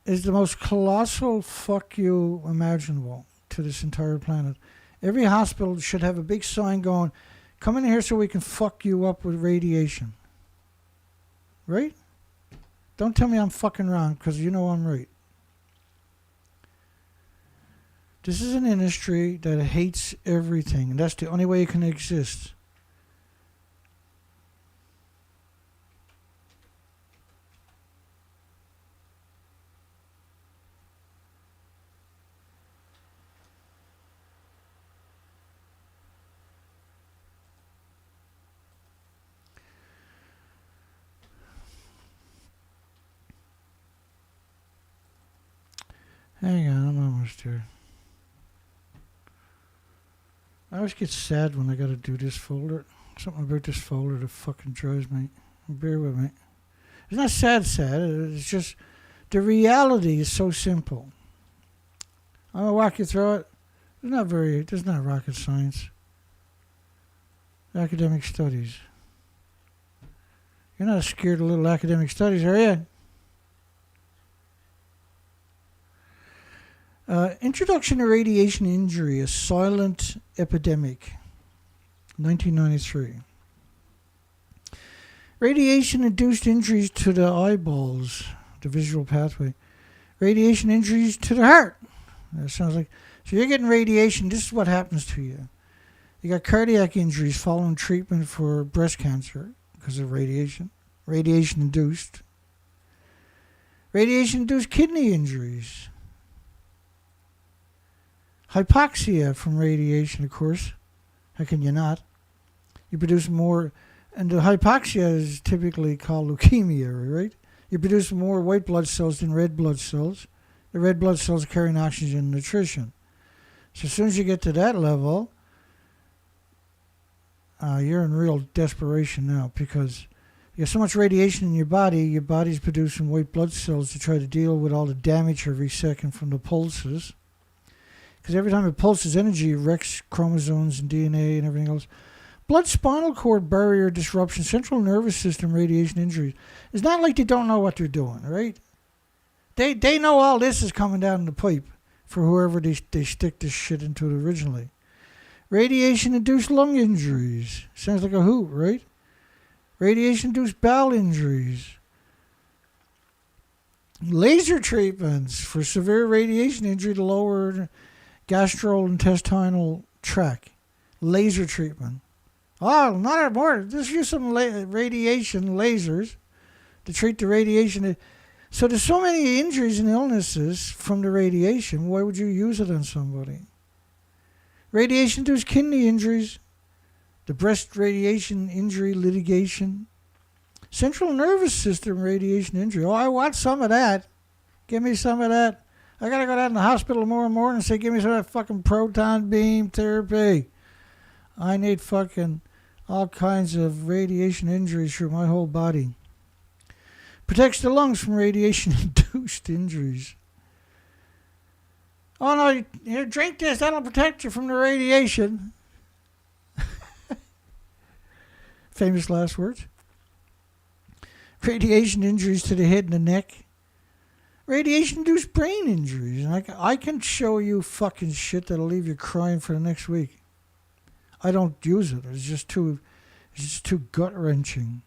Is the most colossal fuck you imaginable to this entire planet. Every hospital should have a big sign going, come in here so we can fuck you up with radiation. Right? Don't tell me I'm fucking wrong, because you know I'm right. This is an industry that hates everything, and that's the only way it can exist. Hang on, I'm almost here. I always get sad when I gotta do this folder. Something about this folder that fucking drives me. Bear with me. It's not sad. It's just the reality is so simple. I'm gonna walk you through it. There's not rocket science. Academic studies. You're not scared of little academic studies, are you? Introduction to Radiation Injury, a Silent Epidemic, 1993. Radiation-induced injuries to the eyeballs, the visual pathway. Radiation injuries to the heart. That sounds like... So you're getting radiation, this is what happens to you. You got cardiac injuries following treatment for breast cancer because of radiation. Radiation-induced. Radiation-induced kidney injuries. Hypoxia from radiation, of course. How can you not? You produce more, and the hypoxia is typically called leukemia, right? You produce more white blood cells than red blood cells. The red blood cells are carrying oxygen and nutrition. So as soon as you get to that level, you're in real desperation now because you have so much radiation in your body's producing white blood cells to try to deal with all the damage every second from the pulses. Because every time it pulses energy, it wrecks chromosomes and DNA and everything else. Blood spinal cord barrier disruption, central nervous system radiation injuries. It's not like they don't know what they're doing, right? They know all this is coming down the pipe for whoever they stick this shit into originally. Radiation-induced lung injuries. Sounds like a hoot, right? Radiation-induced bowel injuries. Laser treatments for severe radiation injury to lower gastrointestinal tract. Laser treatment. Oh, not more. Just use some radiation lasers to treat the radiation. So there's so many injuries and illnesses from the radiation. Why would you use it on somebody? Radiation-induced kidney injuries, the breast radiation injury litigation, central nervous system radiation injury. Oh, I want some of that. Give me some of that. I got to go down to the hospital tomorrow morning and say, give me some of that fucking proton beam therapy. I need fucking all kinds of radiation injuries through my whole body. Protects the lungs from radiation-induced injuries. Oh no, here, drink this. That'll protect you from the radiation. Famous last words. Radiation injuries to the head and the neck. Radiation-induced brain injuries. And I can show you fucking shit that'll leave you crying for the next week. I don't use it. It's just too gut-wrenching.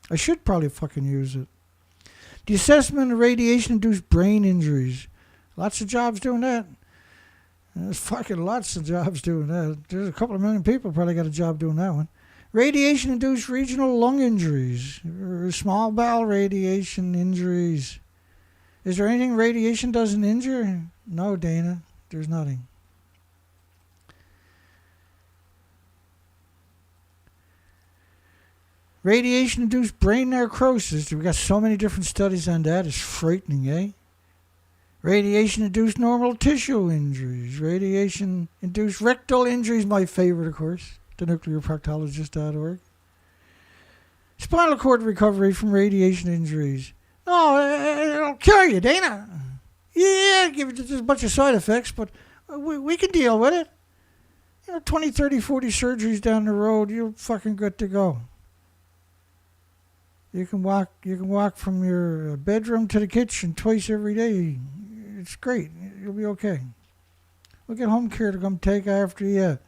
I should probably fucking use it. The assessment of radiation-induced brain injuries. Lots of jobs doing that. There's fucking lots of jobs doing that. There's a couple of million people probably got a job doing that one. Radiation-induced regional lung injuries. Small bowel radiation injuries. Is there anything radiation doesn't injure? No, Dana. There's nothing. Radiation-induced brain necrosis. We've got so many different studies on that. It's frightening, eh? Radiation-induced normal tissue injuries. Radiation-induced rectal injuries, my favorite, of course. thenuclearproctologist.org. Spinal cord recovery from radiation injuries. No, it'll kill you, Dana. Yeah, give it just a bunch of side effects, but we can deal with it. 20, 30, 40 surgeries down the road, you're fucking good to go. You can walk from your bedroom to the kitchen twice every day. It's great. You'll be okay. We'll get home care to come take after you.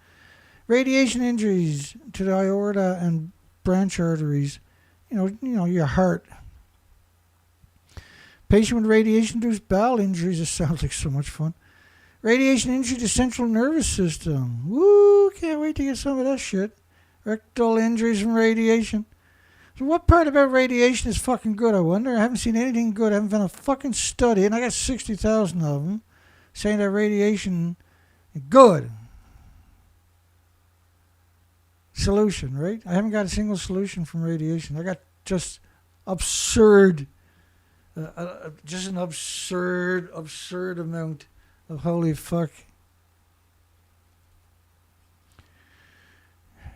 Radiation injuries to the aorta and branch arteries. You know your heart. Patient with radiation-induced bowel injuries. This sounds like so much fun. Radiation injury to central nervous system. Woo! Can't wait to get some of that shit. Rectal injuries from radiation. So what part about radiation is fucking good, I wonder? I haven't seen anything good. I haven't found a fucking study, and I got 60,000 of them, saying that radiation is good. Solution, right? I haven't got a single solution from radiation. I got just absurd, just an absurd amount of holy fuck.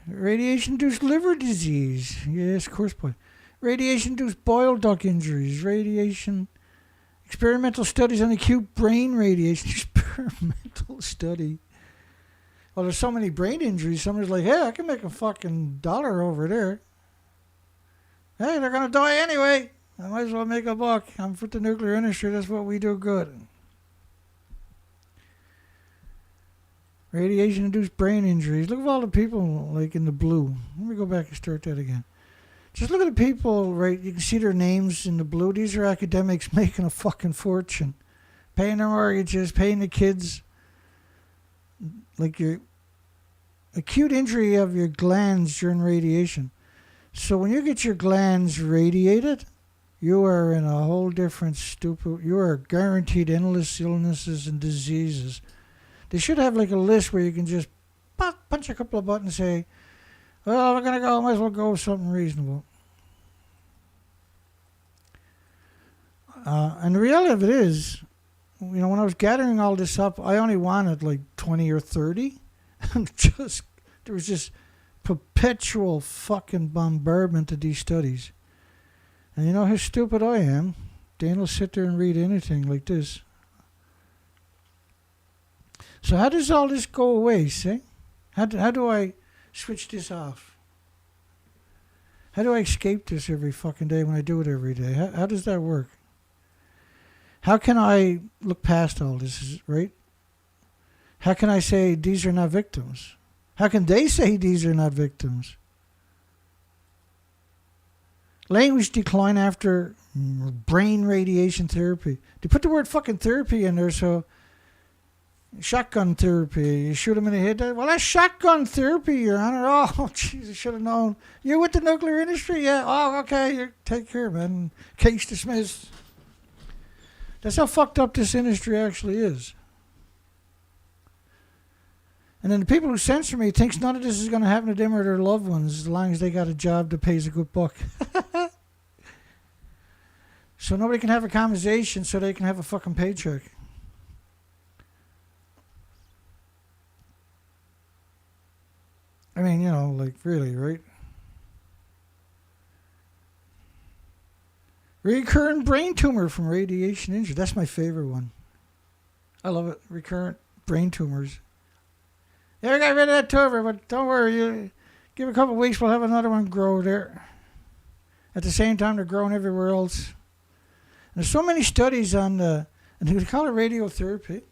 Radiation-induced liver disease. Yes, of course, boy. Radiation-induced bile duct injuries. Experimental studies on acute brain radiation. Experimental study. Well, there's so many brain injuries. Somebody's like, hey, I can make a fucking dollar over there. Hey, they're going to die anyway. I might as well make a buck. I'm for the nuclear industry. That's what we do good. Radiation-induced brain injuries. Look at all the people like in the blue. Let me go back and start that again. Just look at the people, right? You can see their names in the blue. These are academics making a fucking fortune. Paying their mortgages, paying the kids. Like your acute injury of your glands during radiation. So when you get your glands radiated, you are in a whole different you are guaranteed endless illnesses and diseases. They should have like a list where you can just punch a couple of buttons and say, well, we're going to go, might as well go with something reasonable. And the reality of it is, when I was gathering all this up, I only wanted like 20 or 30. And there was just perpetual fucking bombardment of these studies. And you know how stupid I am? Dan will sit there and read anything like this. So how does all this go away, see? How do I switch this off? How do I escape this every fucking day when I do it every day? How does that work? How can I look past all this, right? How can I say these are not victims? How can they say these are not victims? Language decline after brain radiation therapy. They put the word fucking therapy in there so Shotgun therapy. You shoot him in the head. Well, that's shotgun therapy, Your Honor. Oh, Jesus, should have known. You with the nuclear industry? Yeah. Oh, okay. Take care, man. Case dismissed. That's how fucked up this industry actually is. And then the people who censor me thinks none of this is going to happen to them or their loved ones as long as they got a job that pays a good buck. So nobody can have a conversation so they can have a fucking paycheck. I mean, you know, like, really, right? Recurrent brain tumor from radiation injury. That's my favorite one. I love it. Recurrent brain tumors. Yeah, we got rid of that tumor, but don't worry. You give it a couple of weeks, we'll have another one grow there. At the same time, they're growing everywhere else. And there's so many studies on the, and they call it radiotherapy.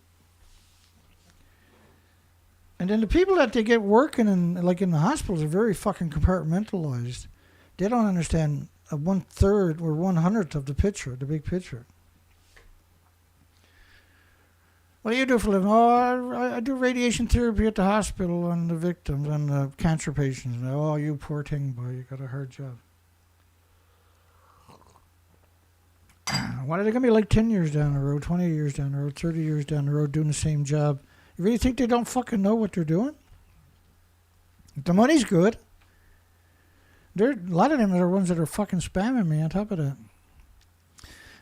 And then the people that they get working in, like in the hospitals, are very fucking compartmentalized. They don't understand a 1/3 or 1/100th of the picture, the big picture. What do you do for a living? Oh, I do radiation therapy at the hospital on the victims and the cancer patients. Oh, you poor thing, boy, you got a hard job. Why are they going to be like 10 years down the road, 20 years down the road, 30 years down the road doing the same job? You really think they don't fucking know what they're doing? The money's good. A lot of them are the ones that are fucking spamming me on top of that.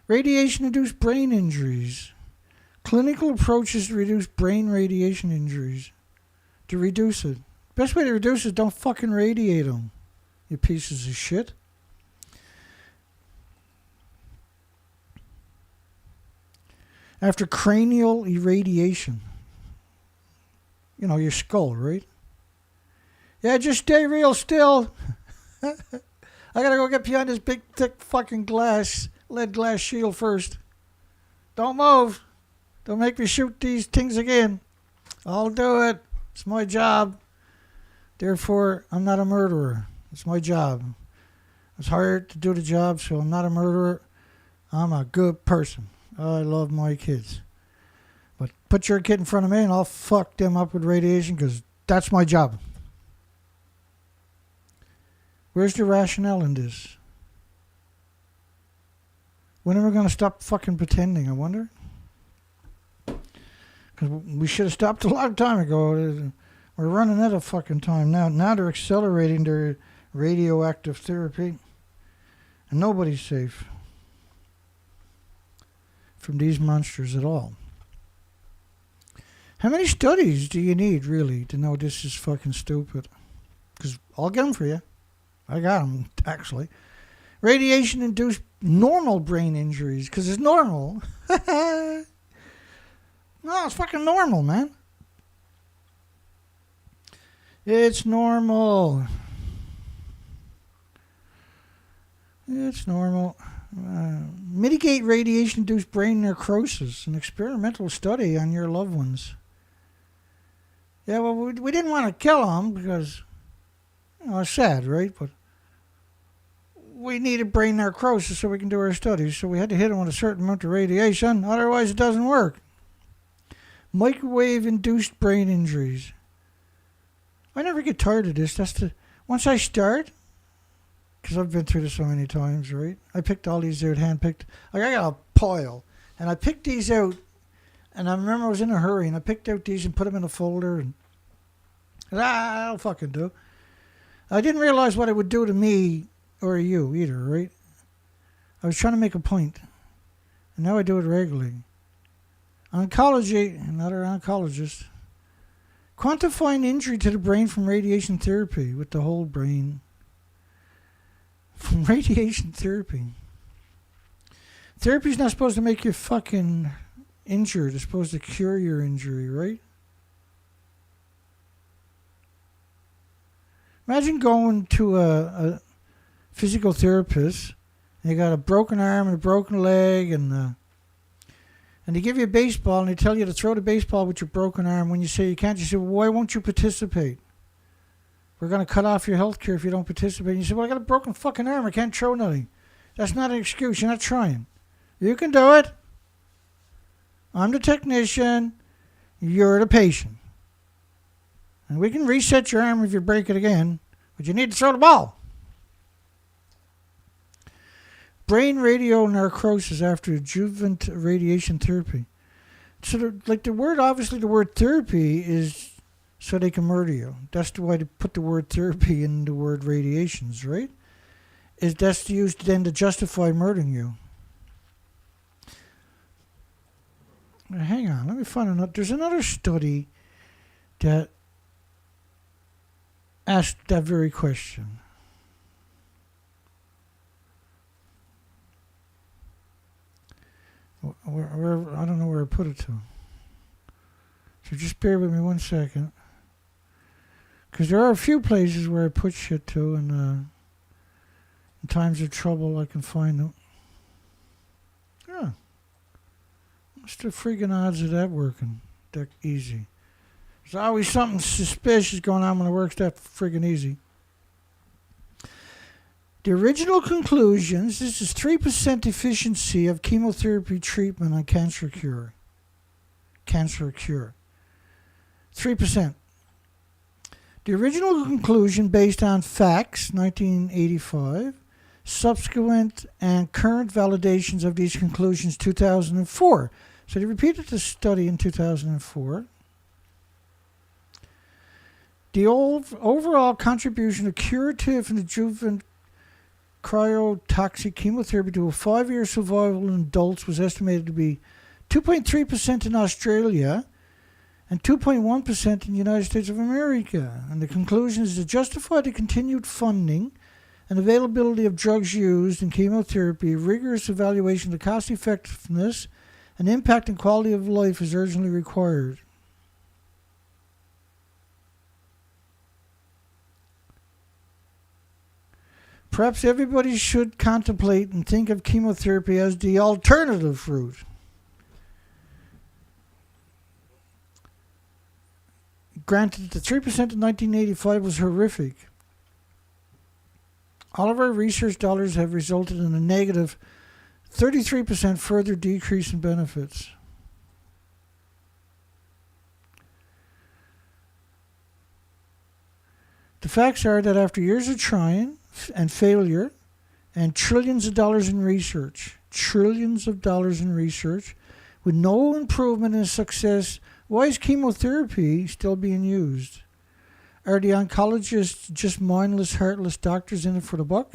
Radiation-induced brain injuries. Clinical approaches to reduce brain radiation injuries. To reduce it. Best way to reduce it is don't fucking radiate them, you pieces of shit. After cranial irradiation. You know, your skull, right? Yeah, just stay real still. I gotta go get behind this big, thick fucking lead glass shield first. Don't move. Don't make me shoot these things again. I'll do it. It's my job. Therefore, I'm not a murderer. It's my job. I was hired to do the job, so I'm not a murderer. I'm a good person. I love my kids. But put your kid in front of me and I'll fuck them up with radiation because that's my job. Where's the rationale in this? When are we going to stop fucking pretending, I wonder? Because we should have stopped a long time ago. We're running out of fucking time now. Now they're accelerating their radioactive therapy. And nobody's safe from these monsters at all. How many studies do you need, really, to know this is fucking stupid? Because I'll get them for you. I got them, actually. Radiation-induced normal brain injuries, because it's normal. No, it's fucking normal, man. It's normal. It's normal. Mitigate radiation-induced brain necrosis, an experimental study on your loved ones. Yeah, well, we didn't want to kill them because, you know, it's sad, right? But we needed brain necrosis so we can do our studies, so we had to hit them with a certain amount of radiation, otherwise it doesn't work. Microwave-induced brain injuries. I never get tired of this. Once I start, because I've been through this so many times, right? I picked all these out, handpicked. Like, I got a pile, and I picked these out, and I remember I was in a hurry, and I picked out these and put them in a folder, and that'll fucking do. I didn't realize what it would do to me or you either, right? I was trying to make a point, and now I do it regularly. Oncology, another oncologist. Quantifying injury to the brain from radiation therapy with the whole brain. From radiation therapy. Therapy's not supposed to make you fucking injured. It's supposed to cure your injury, right? Imagine going to a physical therapist and you got a broken arm and a broken leg and they give you a baseball and they tell you to throw the baseball with your broken arm. When you say you can't, you say, well, why won't you participate? We're going to cut off your health care if you don't participate. And you say, well, I got a broken fucking arm. I can't throw nothing. That's not an excuse. You're not trying. You can do it. I'm the technician. you're the patient. And we can reset your arm if you break it again, but you need to throw the ball. Brain radionecrosis after adjuvant radiation therapy. So, the word therapy is so they can murder you. That's why they put the word therapy in the word radiations, right? That's used then to justify murdering you. Hang on, let me find another. There's another study that asked that very question. Where, I don't know where I put it to. So just bear with me 1 second. Because there are a few places where I put shit to, and in times of trouble I can find them. Yeah. What's the friggin' odds of that working that easy? There's always something suspicious going on when it works that friggin' easy. The original conclusions, this is 3% efficiency of chemotherapy treatment on cancer cure. 3%. The original conclusion based on facts, 1985, subsequent and current validations of these conclusions, 2004. So they repeated the study in 2004. The overall contribution of curative and adjuvant cryotoxic chemotherapy to a 5-year survival in adults was estimated to be 2.3% in Australia and 2.1% in the United States of America. And the conclusion is to justify the continued funding and availability of drugs used in chemotherapy, rigorous evaluation of the cost effectiveness and impact and quality of life is urgently required. Perhaps everybody should contemplate and think of chemotherapy as the alternative route. Granted, the 3% in 1985 was horrific. All of our research dollars have resulted in a negative 33% further decrease in benefits. The facts are that after years of trying and failure and trillions of dollars in research, with no improvement in success, why is chemotherapy still being used? Are the oncologists just mindless, heartless doctors in it for the buck?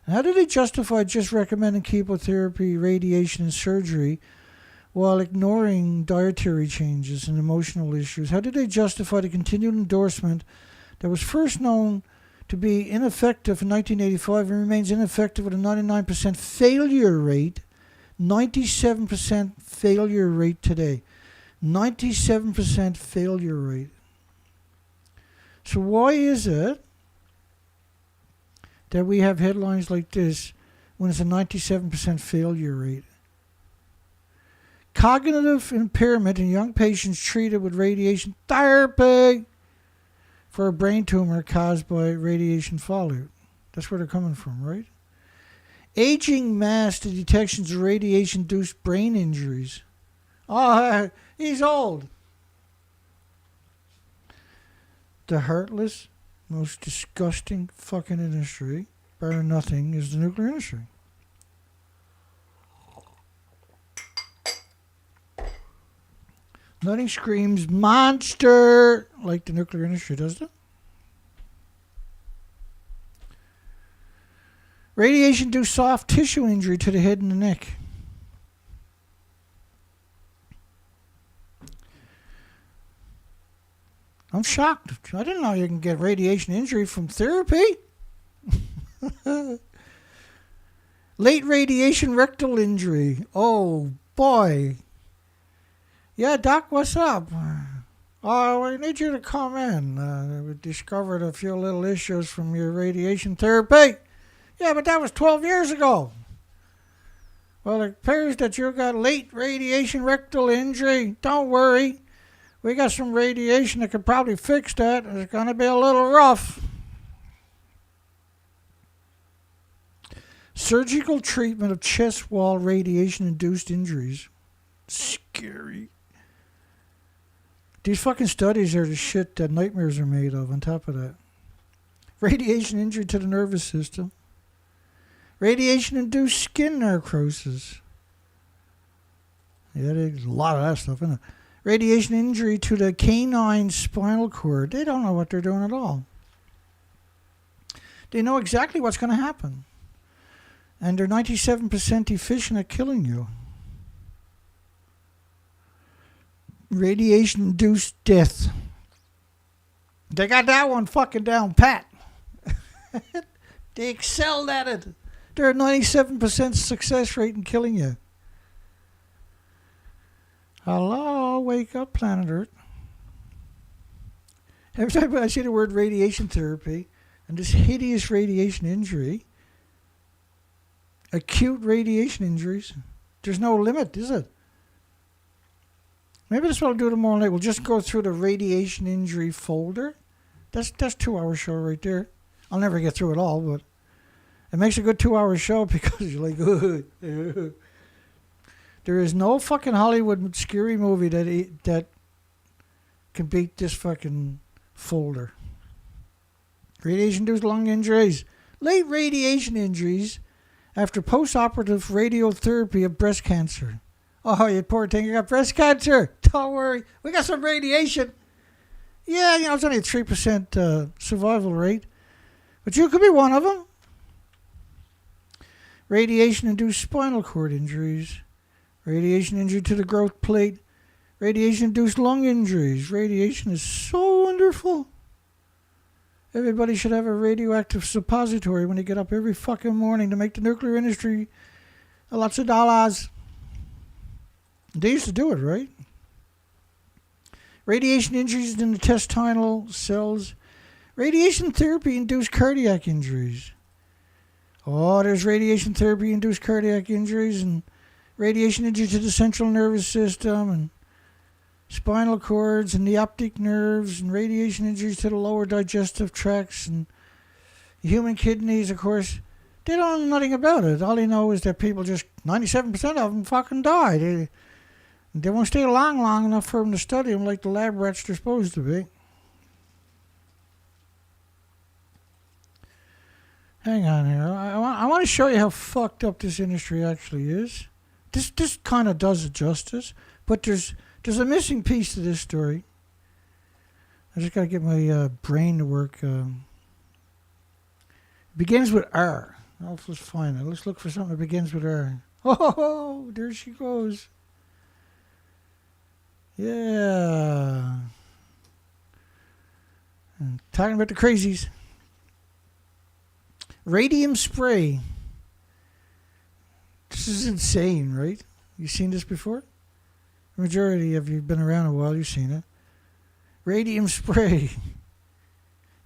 And how do they justify just recommending chemotherapy, radiation, and surgery while ignoring dietary changes and emotional issues? How do they justify the continued endorsement that was first known to be ineffective in 1985 and remains ineffective with a 99% failure rate, 97% failure rate today? 97% failure rate. So why is it that we have headlines like this when it's a 97% failure rate? Cognitive impairment in young patients treated with radiation therapy for a brain tumor caused by radiation fallout. That's where they're coming from, right? Aging masked the detections of radiation-induced brain injuries. Oh, he's old. The heartless, most disgusting fucking industry, bar nothing, is the nuclear industry. Nothing screams monster like the nuclear industry, does it? Radiation-induced soft tissue injury to the head and the neck. I'm shocked. I didn't know you can get radiation injury from therapy. Late radiation rectal injury. Oh, boy. Yeah, Doc, what's up? Oh, we need you to come in. We discovered a few little issues from your radiation therapy. Yeah, but that was 12 years ago. Well, it appears that you got late radiation rectal injury. Don't worry. We got some radiation that could probably fix that. It's going to be a little rough. Surgical treatment of chest wall radiation-induced injuries. Scary. These fucking studies are the shit that nightmares are made of on top of that. Radiation injury to the nervous system. Radiation-induced skin necrosis. Yeah, there's a lot of that stuff, isn't it? Radiation injury to the canine spinal cord. They don't know what they're doing at all. They know exactly what's going to happen. And they're 97% efficient at killing you. Radiation-induced death. They got that one fucking down pat. They excelled at it. They're at 97% success rate in killing you. Hello, wake up, planet Earth. Every time I see the word radiation therapy and this hideous radiation injury, acute radiation injuries, there's no limit, is it? Maybe that's what I'll do tomorrow night. We'll just go through the radiation injury folder. That's 2-hour show right there. I'll never get through it all, but it makes a good 2-hour show because you're like, ugh. There is no fucking Hollywood scary movie that can beat this fucking folder. Radiation-induced lung injuries. Late radiation injuries after post-operative radiotherapy of breast cancer. Oh, you poor thing, you got breast cancer. Don't worry. We got some radiation. Yeah, it's only a 3% survival rate. But you could be one of them. Radiation-induced spinal cord injuries. Radiation injury to the growth plate. Radiation-induced lung injuries. Radiation is so wonderful. Everybody should have a radioactive suppository when they get up every fucking morning to make the nuclear industry lots of dollars. They used to do it, right? Radiation injuries in the intestinal cells. Radiation therapy-induced cardiac injuries. Oh, there's radiation therapy-induced cardiac injuries and radiation injury to the central nervous system and spinal cords and the optic nerves and radiation injuries to the lower digestive tracts and human kidneys, of course. They don't know nothing about it. All they know is that people 97% of them fucking die. They won't stay long enough for them to study them like the lab rats they're supposed to be. Hang on here. I want to show you how fucked up this industry actually is. This kind of does it justice, but there's a missing piece to this story. I just got to get my brain to work. It begins with R. Let's find it. Let's look for something that begins with R. Oh, there she goes. Yeah. Talking about the crazies. Radium spray. This is insane, right? You seen this before? The majority of you have been around a while, you've seen it. Radium spray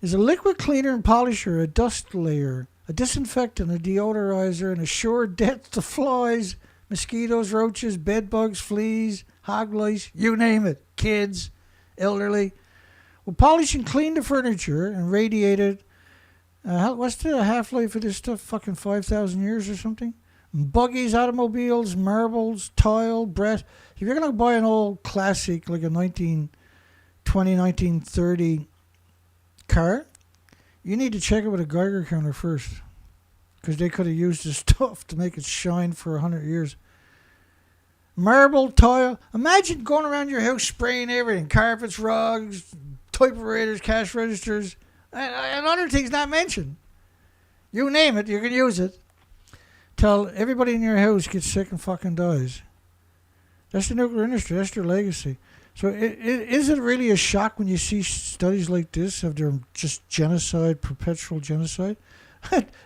is a liquid cleaner and polisher, a dust layer, a disinfectant, a deodorizer, and a sure death to flies, mosquitoes, roaches, bed bugs, fleas, hog lice, you name it, kids, elderly. Will polish and clean the furniture and radiate it. What's the half-life of this stuff? Fucking 5,000 years or something? Buggies, automobiles, marbles, tile, brass. If you're going to buy an old classic like a 1920, 1930 car, you need to check it with a Geiger counter first. Because they could have used this stuff to make it shine for 100 years. Marble, tile. Imagine going around your house spraying everything. Carpets, rugs, typewriters, cash registers, and other things not mentioned. You name it, you can use it. Till everybody in your house gets sick and fucking dies. That's the nuclear industry. That's their legacy. So is it really a shock when you see studies like this of their just genocide, perpetual genocide?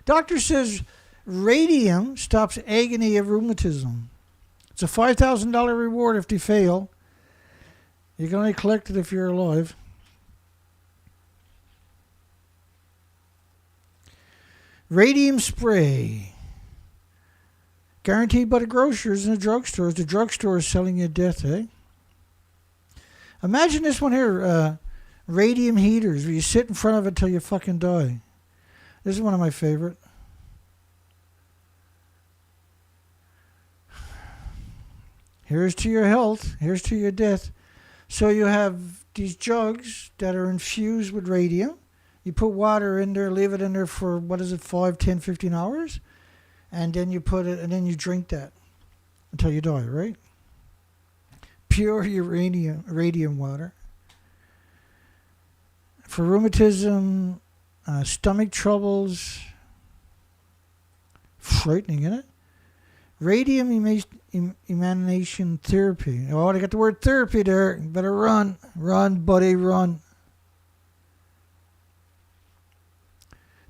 Doctor says radium stops agony of rheumatism. It's a $5,000 reward if they fail. You can only collect it if you're alive. Radium spray. Guaranteed by the grocers and the drugstores. The drugstore is selling you death, eh? Imagine this one here. Radium heaters, where you sit in front of it till you fucking die. This is one of my favorite. Here's to your health. Here's to your death. So you have these jugs that are infused with radium. You put water in there, leave it in there for, 5, 10, 15 hours? And then you put it, and then you drink that until you die, right? Pure radium water. For rheumatism, stomach troubles. Frightening, isn't it? Radium emanation therapy. Oh, I got the word therapy there. You better run. Run, buddy, run.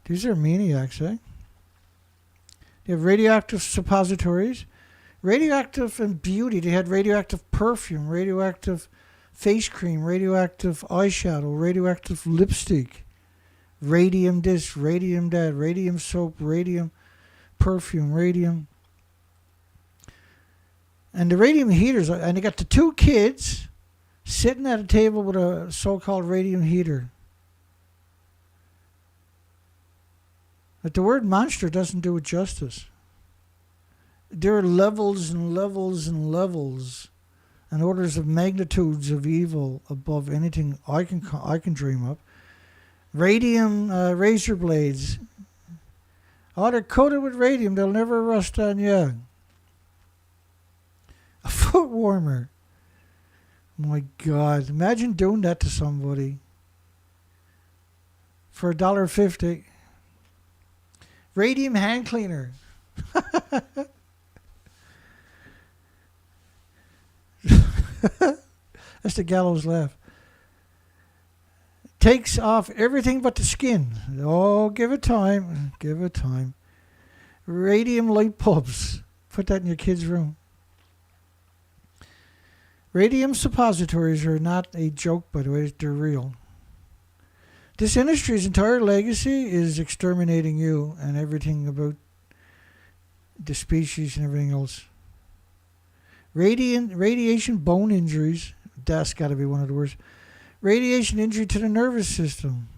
These are maniacs, eh? They have radioactive suppositories. Radioactive and beauty. They had radioactive perfume, radioactive face cream, radioactive eyeshadow, radioactive lipstick, radium this, radium that, radium soap, radium perfume, radium. And the radium heaters, and they got the two kids sitting at a table with a so-called radium heater. But the word monster doesn't do it justice. There are levels and levels and levels and orders of magnitudes of evil above anything I can dream up. Radium razor blades. Oh, they're coated with radium. They'll never rust on you. A foot warmer. My God. Imagine doing that to somebody for $1.50. Radium hand cleaner. That's the gallows laugh. Takes off everything but the skin. Oh, give it time. Give it time. Radium light bulbs. Put that in your kid's room. Radium suppositories are not a joke, by the way. They're real. This industry's entire legacy is exterminating you and everything about the species and everything else. Radiation bone injuries. That's got to be one of the worst. Radiation injury to the nervous system.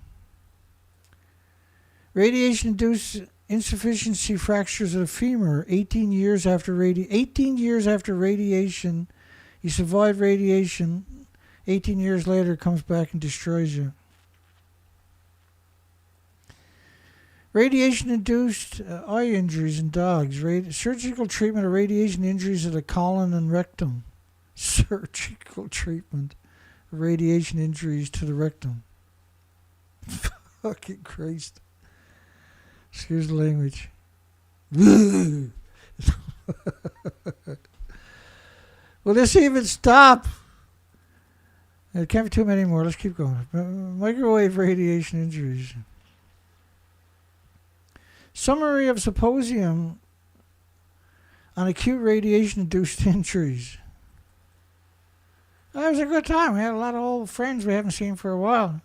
Radiation-induced insufficiency fractures of the femur. 18 years after radiation, you survive radiation. 18 years later, it comes back and destroys you. Radiation-induced eye injuries in dogs. Surgical treatment of radiation injuries of the colon and rectum. Surgical treatment of radiation injuries to the rectum. Fucking Christ. Excuse the language. Will this even stop? There can't be too many more. Let's keep going. Microwave radiation injuries. Summary of symposium on acute radiation-induced injuries. That was a good time. We had a lot of old friends we haven't seen for a while.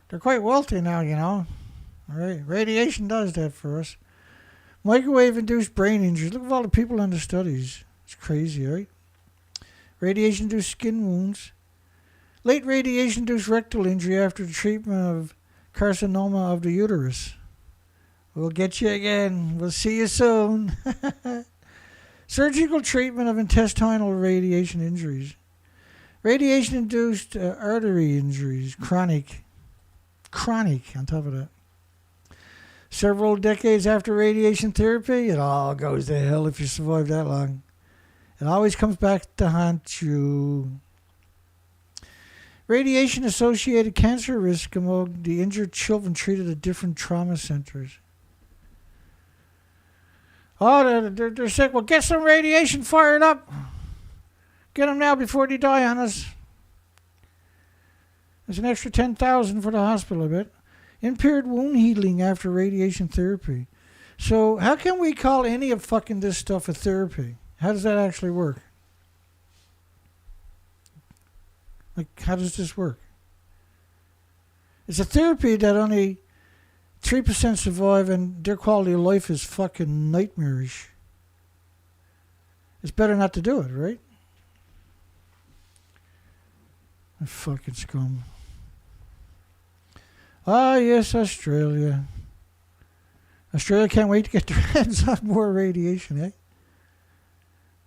They're quite wealthy now, you know. Right? Radiation does that for us. Microwave-induced brain injuries. Look at all the people in the studies. It's crazy, right? Radiation-induced skin wounds. Late radiation-induced rectal injury after the treatment of carcinoma of the uterus. We'll get you again. We'll see you soon. Surgical treatment of intestinal radiation injuries. Radiation-induced artery injuries. Chronic on top of that. Several decades after radiation therapy, it all goes to hell if you survive that long. It always comes back to haunt you. Radiation-associated cancer risk among the injured children treated at different trauma centers. Oh, they're sick. Well, get some radiation fired up. Get them now before they die on us. There's an extra $10,000 for the hospital, I bet. Impaired wound healing after radiation therapy. So how can we call any of fucking this stuff a therapy? How does that actually work? Like, how does this work? It's a therapy that only 3% survive and their quality of life is fucking nightmarish. It's better not to do it, right? Fucking scum. Ah, yes, Australia. Australia can't wait to get their hands on more radiation, eh?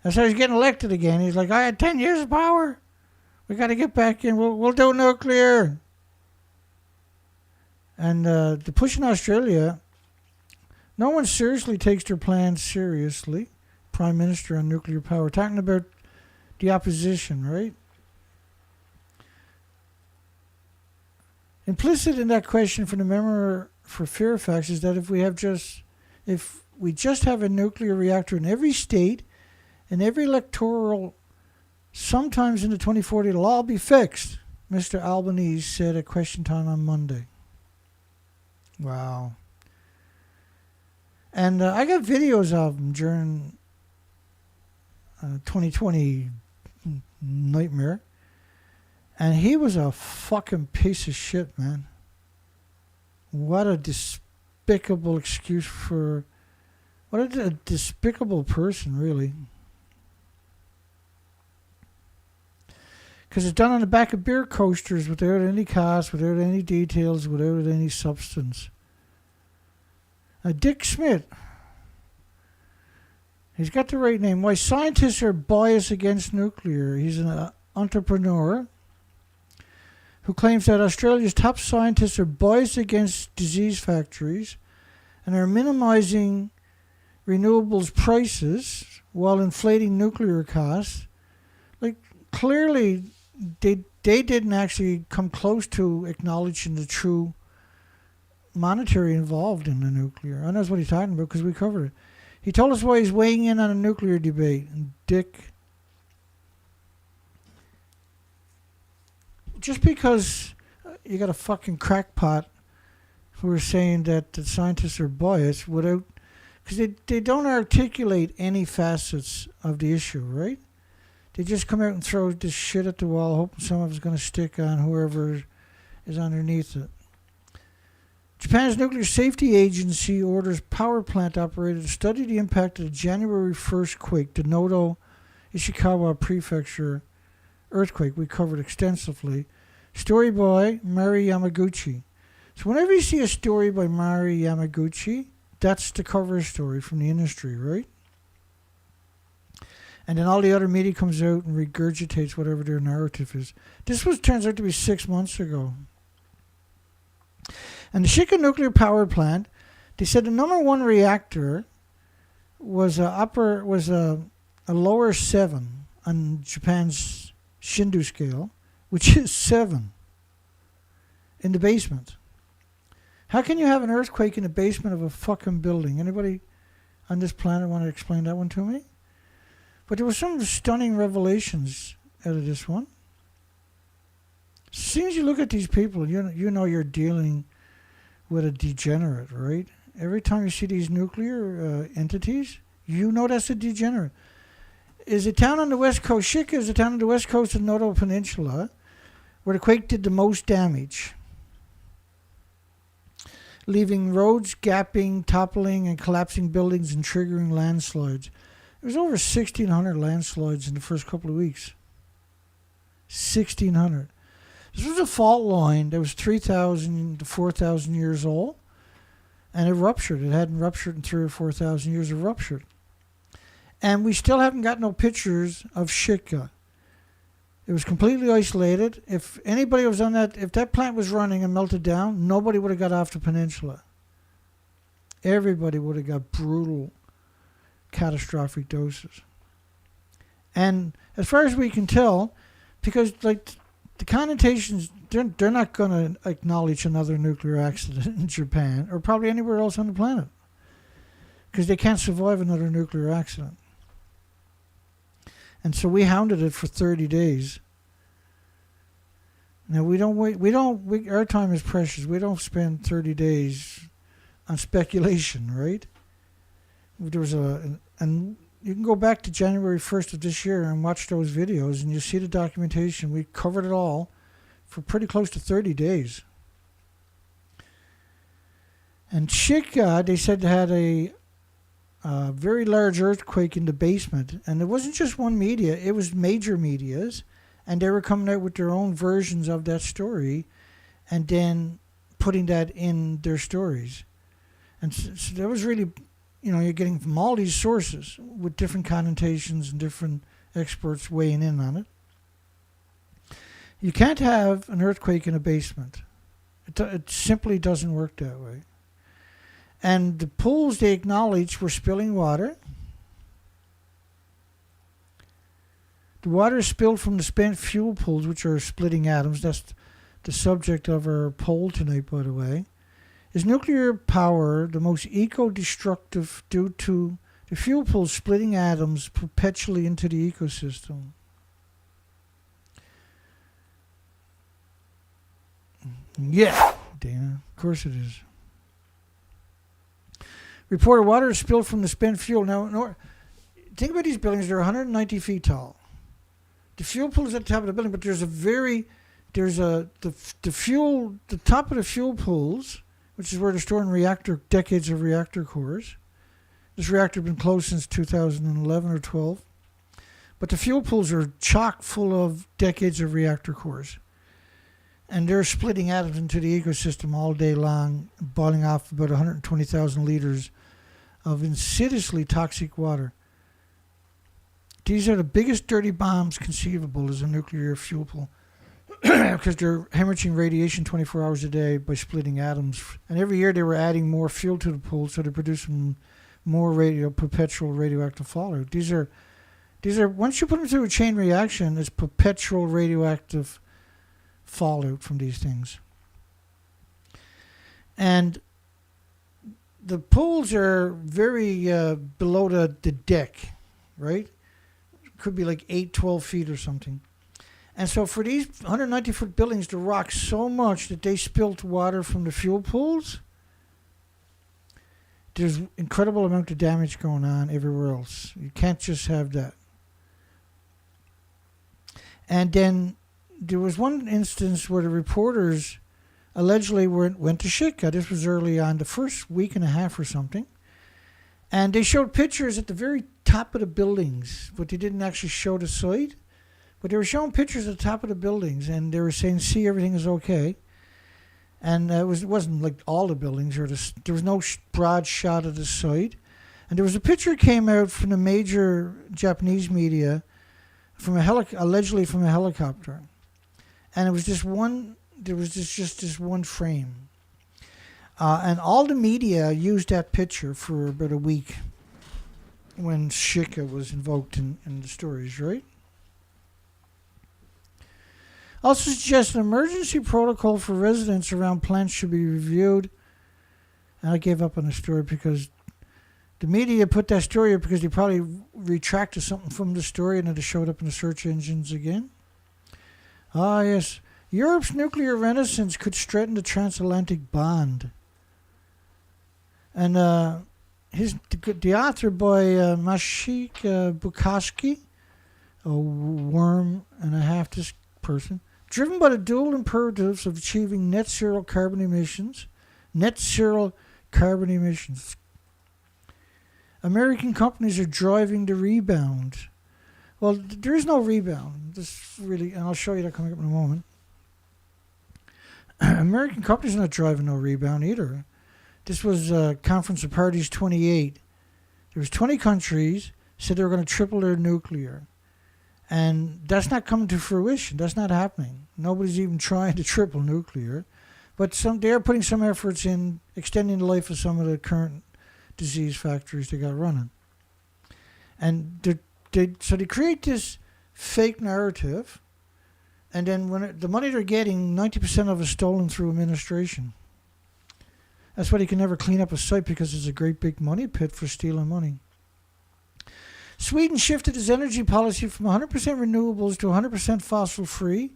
That's how he's getting elected again. He's like, I had 10 years of power. We got to get back in. We'll do nuclear. And the push in Australia, no one seriously takes their plans seriously. Prime Minister on nuclear power, talking about the opposition, right? Implicit in that question from the member for Fairfax is that if we just have a nuclear reactor in every state, in every electoral, sometimes in the 2040, it'll all be fixed, Mr. Albanese said at question time on Monday. Wow. And I got videos of him during 2020 nightmare. And he was a fucking piece of shit, man. What a despicable excuse for... What a despicable person, really. Because it's done on the back of beer coasters without any cost, without any details, without any substance. Dick Smith. He's got the right name. Why scientists are biased against nuclear. He's an entrepreneur who claims that Australia's top scientists are biased against disease factories and are minimizing renewables prices while inflating nuclear costs. Like, clearly, they didn't actually come close to acknowledging the true monetary involved in the nuclear. I know what he's talking about because we covered it. He told us why he's weighing in on a nuclear debate. And Dick, just because you got a fucking crackpot who are saying that the scientists are biased without, because they don't articulate any facets of the issue, right? They just come out and throw this shit at the wall, hoping some of it's going to stick on whoever is underneath it. Japan's Nuclear Safety Agency orders power plant operators to study the impact of the January 1st quake, the Noto Ishikawa Prefecture earthquake we covered extensively. Story by Mari Yamaguchi. So whenever you see a story by Mari Yamaguchi, that's the cover story from the industry, right? And then all the other media comes out and regurgitates whatever their narrative is. This turns out to be 6 months ago. And the Shika nuclear power plant, they said the number one reactor was a lower 7 on Japan's Shindu scale, which is 7 in the basement. How can you have an earthquake in the basement of a fucking building? Anybody on this planet want to explain that one to me? But there were some stunning revelations out of this one. As soon as you look at these people, you know you're dealing with a degenerate, right? Every time you see these nuclear entities, you know that's a degenerate. Is a town on the west coast, Shika is a town on the west coast of Noto Peninsula, where the quake did the most damage, leaving roads gapping, toppling, and collapsing buildings and triggering landslides. There was over 1,600 landslides in the first couple of weeks. 1,600. This was a fault line that was 3,000 to 4,000 years old, and it ruptured. It hadn't ruptured in 3,000 or 4,000 years. It ruptured. And we still haven't got no pictures of Shika. It was completely isolated. If anybody was on that, if that plant was running and melted down, nobody would have got off the peninsula. Everybody would have got brutal, catastrophic doses. And as far as we can tell, because like the connotations, they're not going to acknowledge another nuclear accident in Japan or probably anywhere else on the planet because they can't survive another nuclear accident. And so we hounded it for 30 days. Now we don't wait. Our time is precious. We don't spend 30 days on speculation, right? There was and you can go back to January 1st of this year and watch those videos, and you see the documentation. We covered it all for pretty close to 30 days. And Shika, they said, had a very large earthquake in the basement. And it wasn't just one media. It was major medias. And they were coming out with their own versions of that story and then putting that in their stories. And so that was really, you're getting from all these sources with different connotations and different experts weighing in on it. You can't have an earthquake in a basement. It simply doesn't work that way. And the pools, they acknowledged, were spilling water. The water spilled from the spent fuel pools, which are splitting atoms. That's the subject of our poll tonight, by the way. Is nuclear power the most eco-destructive due to the fuel pools splitting atoms perpetually into the ecosystem? Yeah, Dana, of course it is. Reported water spilled from the spent fuel. Now, think about these buildings. They're 190 feet tall. The fuel pool is at the top of the building, but the top of the fuel pools, which is where they're storing decades of reactor cores. This reactor has been closed since 2011 or 12. But the fuel pools are chock full of decades of reactor cores. And they're splitting atoms into the ecosystem all day long, boiling off about 120,000 liters of insidiously toxic water. These are the biggest dirty bombs conceivable as a nuclear fuel pool because they're hemorrhaging radiation 24 hours a day by splitting atoms. And every year they were adding more fuel to the pool, so they're producing more perpetual radioactive fallout. These are once you put them through a chain reaction, it's perpetual radioactive fallout from these things. And the pools are very below the deck, right? Could be like 12 feet or something. And so for these 190-foot buildings to rock so much that they spilt water from the fuel pools, there's incredible amount of damage going on everywhere else. You can't just have that. And then there was one instance where the reporters allegedly went to Shika. This was early on, the first week and a half or something. And they showed pictures at the very top of the buildings, but they didn't actually show the site. But they were showing pictures at the top of the buildings, and they were saying, see, everything is okay. And it wasn't like all the buildings. There was no broad shot of the site. And there was a picture came out from the major Japanese media from allegedly from a helicopter. And it was just just this one frame. And all the media used that picture for about a week when Shika was invoked in the stories, right? Also suggests an emergency protocol for residents around plants should be reviewed. And I gave up on the story because the media put that story up because they probably retracted something from the story and it showed up in the search engines again. Ah, yes. Europe's nuclear renaissance could strengthen the transatlantic bond. And the author by Mashik Bukowski, a worm and a half this person, driven by the dual imperatives of achieving net zero carbon emissions. American companies are driving the rebound. Well, there is no rebound. This really, and I'll show you that coming up in a moment. American companies are not driving no rebound either. This was Conference of Parties 28. There was 20 countries said they were going to triple their nuclear. And that's not coming to fruition. That's not happening. Nobody's even trying to triple nuclear. But they're putting some efforts in extending the life of some of the current disease factories they got running. And so they create this fake narrative. And then the money they're getting, 90% of it is stolen through administration. That's why they can never clean up a site because it's a great big money pit for stealing money. Sweden shifted its energy policy from 100% renewables to 100% fossil free,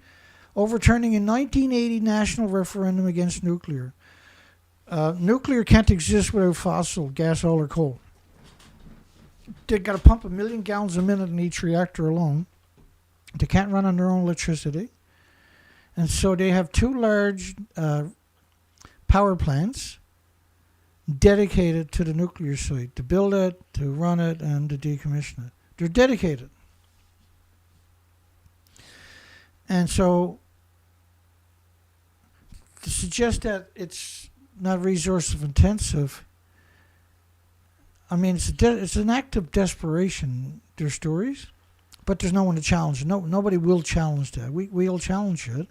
overturning a 1980 national referendum against nuclear. Nuclear can't exist without fossil, gas, oil, or coal. They've got to pump 1 million gallons a minute in each reactor alone. They can't run on their own electricity. And so they have two large power plants dedicated to the nuclear site, to build it, to run it, and to decommission it. They're dedicated. And so to suggest that it's not resource intensive, I mean, it's an act of desperation, their stories. but there's no one to challenge it. Nobody will challenge that. We'll challenge it,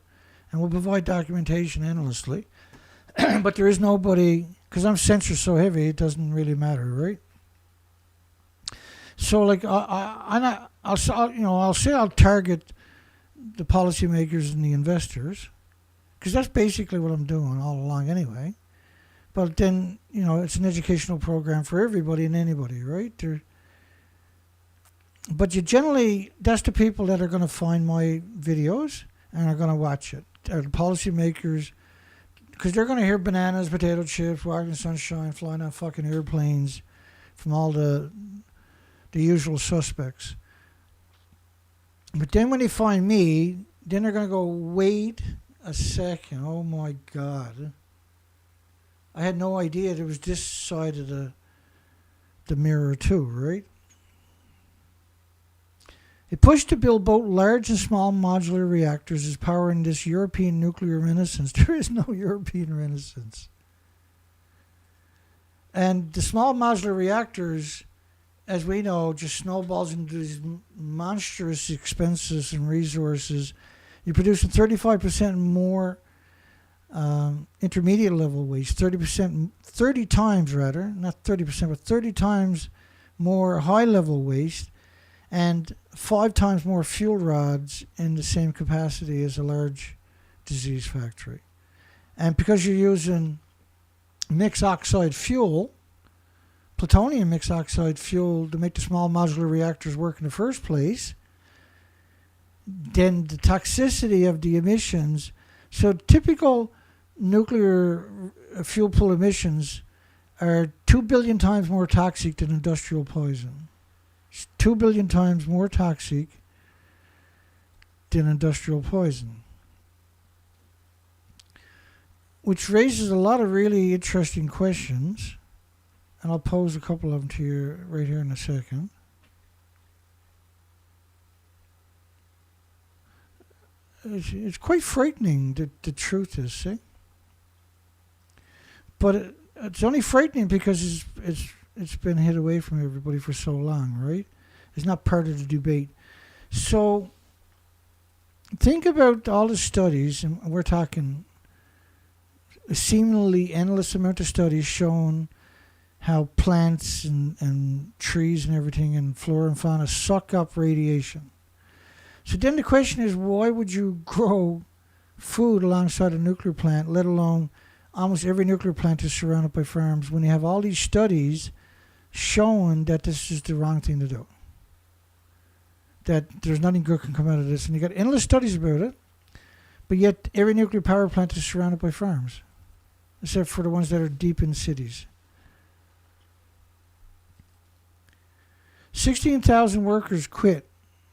and we'll provide documentation endlessly. But there is nobody, because I'm censored so heavy, it doesn't really matter, right? So, like, I'll say I'll target the policymakers and the investors, because that's basically what I'm doing all along anyway. But then, it's an educational program for everybody and anybody, right? But you generally, that's the people that are going to find my videos and are going to watch it. Are the policymakers, because they're going to hear bananas, potato chips, walking in the sunshine, flying on fucking airplanes from all the usual suspects. But then when they find me, then they're going to go, wait a second, oh my God. I had no idea there was this side of the mirror too, right? A push to build both large and small modular reactors is powering this European nuclear renaissance. There is no European renaissance. And the small modular reactors, as we know, just snowballs into these monstrous expenses and resources. You're producing 35% more intermediate level waste, 30 times rather, not 30%, but 30 times more high level waste, and 5 times more fuel rods in the same capacity as a large disease factory. And because you're using mixed oxide fuel, plutonium mixed oxide fuel to make the small modular reactors work in the first place, then the toxicity of the emissions, so typical nuclear fuel pool emissions are 2 billion times more toxic than industrial poison. It's 2 billion times more toxic than industrial poison. Which raises a lot of really interesting questions, and I'll pose a couple of them to you right here in a second. It's quite frightening, the truth is, see? But it's only frightening because it's been hid away from everybody for so long, right? It's not part of the debate. So think about all the studies, and we're talking a seemingly endless amount of studies showing how plants and trees and everything and flora and fauna suck up radiation. So then the question is, why would you grow food alongside a nuclear plant, let alone almost every nuclear plant is surrounded by farms, when you have all these studies showing that this is the wrong thing to do? That there's nothing good can come out of this. And you got endless studies about it, but yet every nuclear power plant is surrounded by farms, except for the ones that are deep in cities. 16,000 workers quit.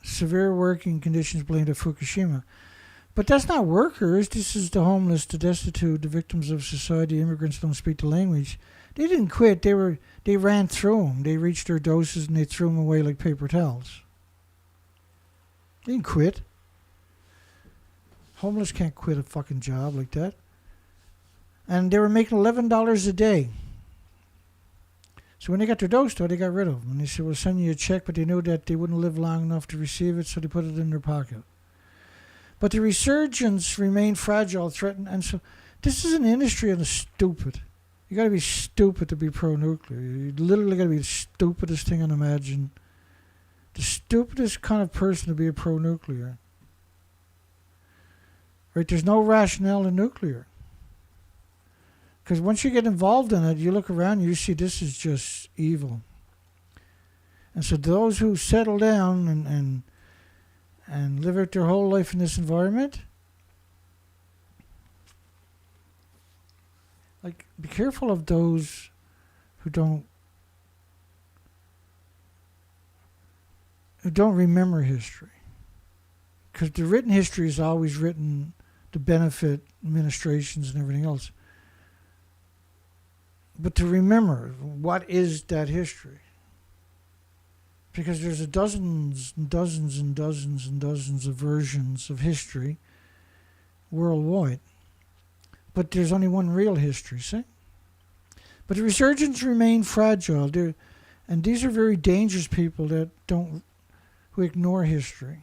Severe working conditions blamed at Fukushima. But that's not workers. This is the homeless, the destitute, the victims of society, immigrants who don't speak the language. They didn't quit. They ran through them. They reached their doses and they threw them away like paper towels. They didn't quit. Homeless can't quit a fucking job like that. And they were making $11 a day. So when they got their dose, though, they got rid of them. And they said, we'll send you a check, but they knew that they wouldn't live long enough to receive it, so they put it in their pocket. But the resurgence remained fragile, threatened, and so this is an industry of the stupid. You got to be stupid to be pro-nuclear. You literally got to be the stupidest thing unimagined. The stupidest kind of person to be a pro-nuclear. Right? There's no rationale in nuclear. Because once you get involved in it, you look around and you see this is just evil. And so those who settle down and live out their whole life in this environment, like, be careful of those who don't remember history. Because the written history is always written to benefit administrations and everything else. But to remember, what is that history? Because there's dozens and dozens and dozens and dozens of versions of history worldwide. But there's only one real history, see? But the resurgence remain fragile. And these are very dangerous people that don't who ignore history.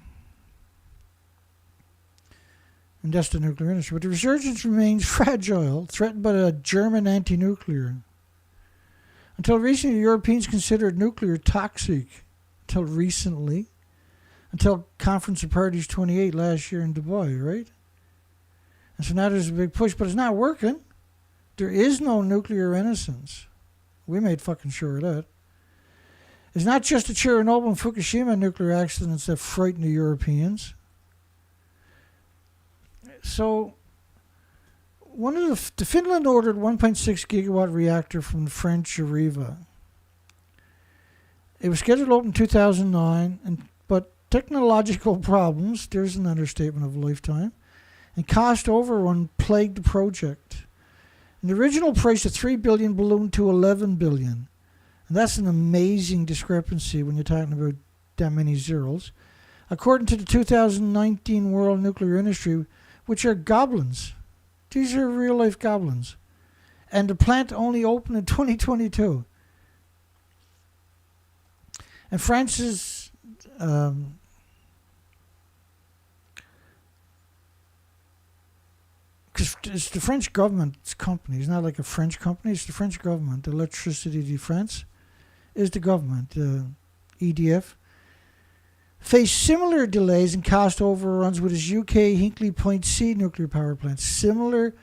And that's the nuclear industry. But the resurgence remains fragile, threatened by a German anti-nuclear. Until recently, Europeans considered nuclear toxic. Until recently. Until Conference of Parties 28 last year in Dubai, right? And so now there's a big push, but it's not working. There is no nuclear renaissance. We made fucking sure of that. It's not just the Chernobyl and Fukushima nuclear accidents that frighten the Europeans. So, the Finland ordered 1.6 gigawatt reactor from the French R-W.Va. It was scheduled to open in 2009, but technological problems, there's an understatement of a lifetime, and cost overrun plagued the project. And the original price of $3 billion ballooned to $11 billion. And that's an amazing discrepancy when you're talking about that many zeros. According to the 2019 World Nuclear Industry, which are goblins. These are real-life goblins. And the plant only opened in 2022. And France's... because it's the French government's company. It's not like a French company. It's the French government. Electricité de France is the government. EDF. Faced similar delays and cost overruns with its UK Hinkley Point C nuclear power plant. Similar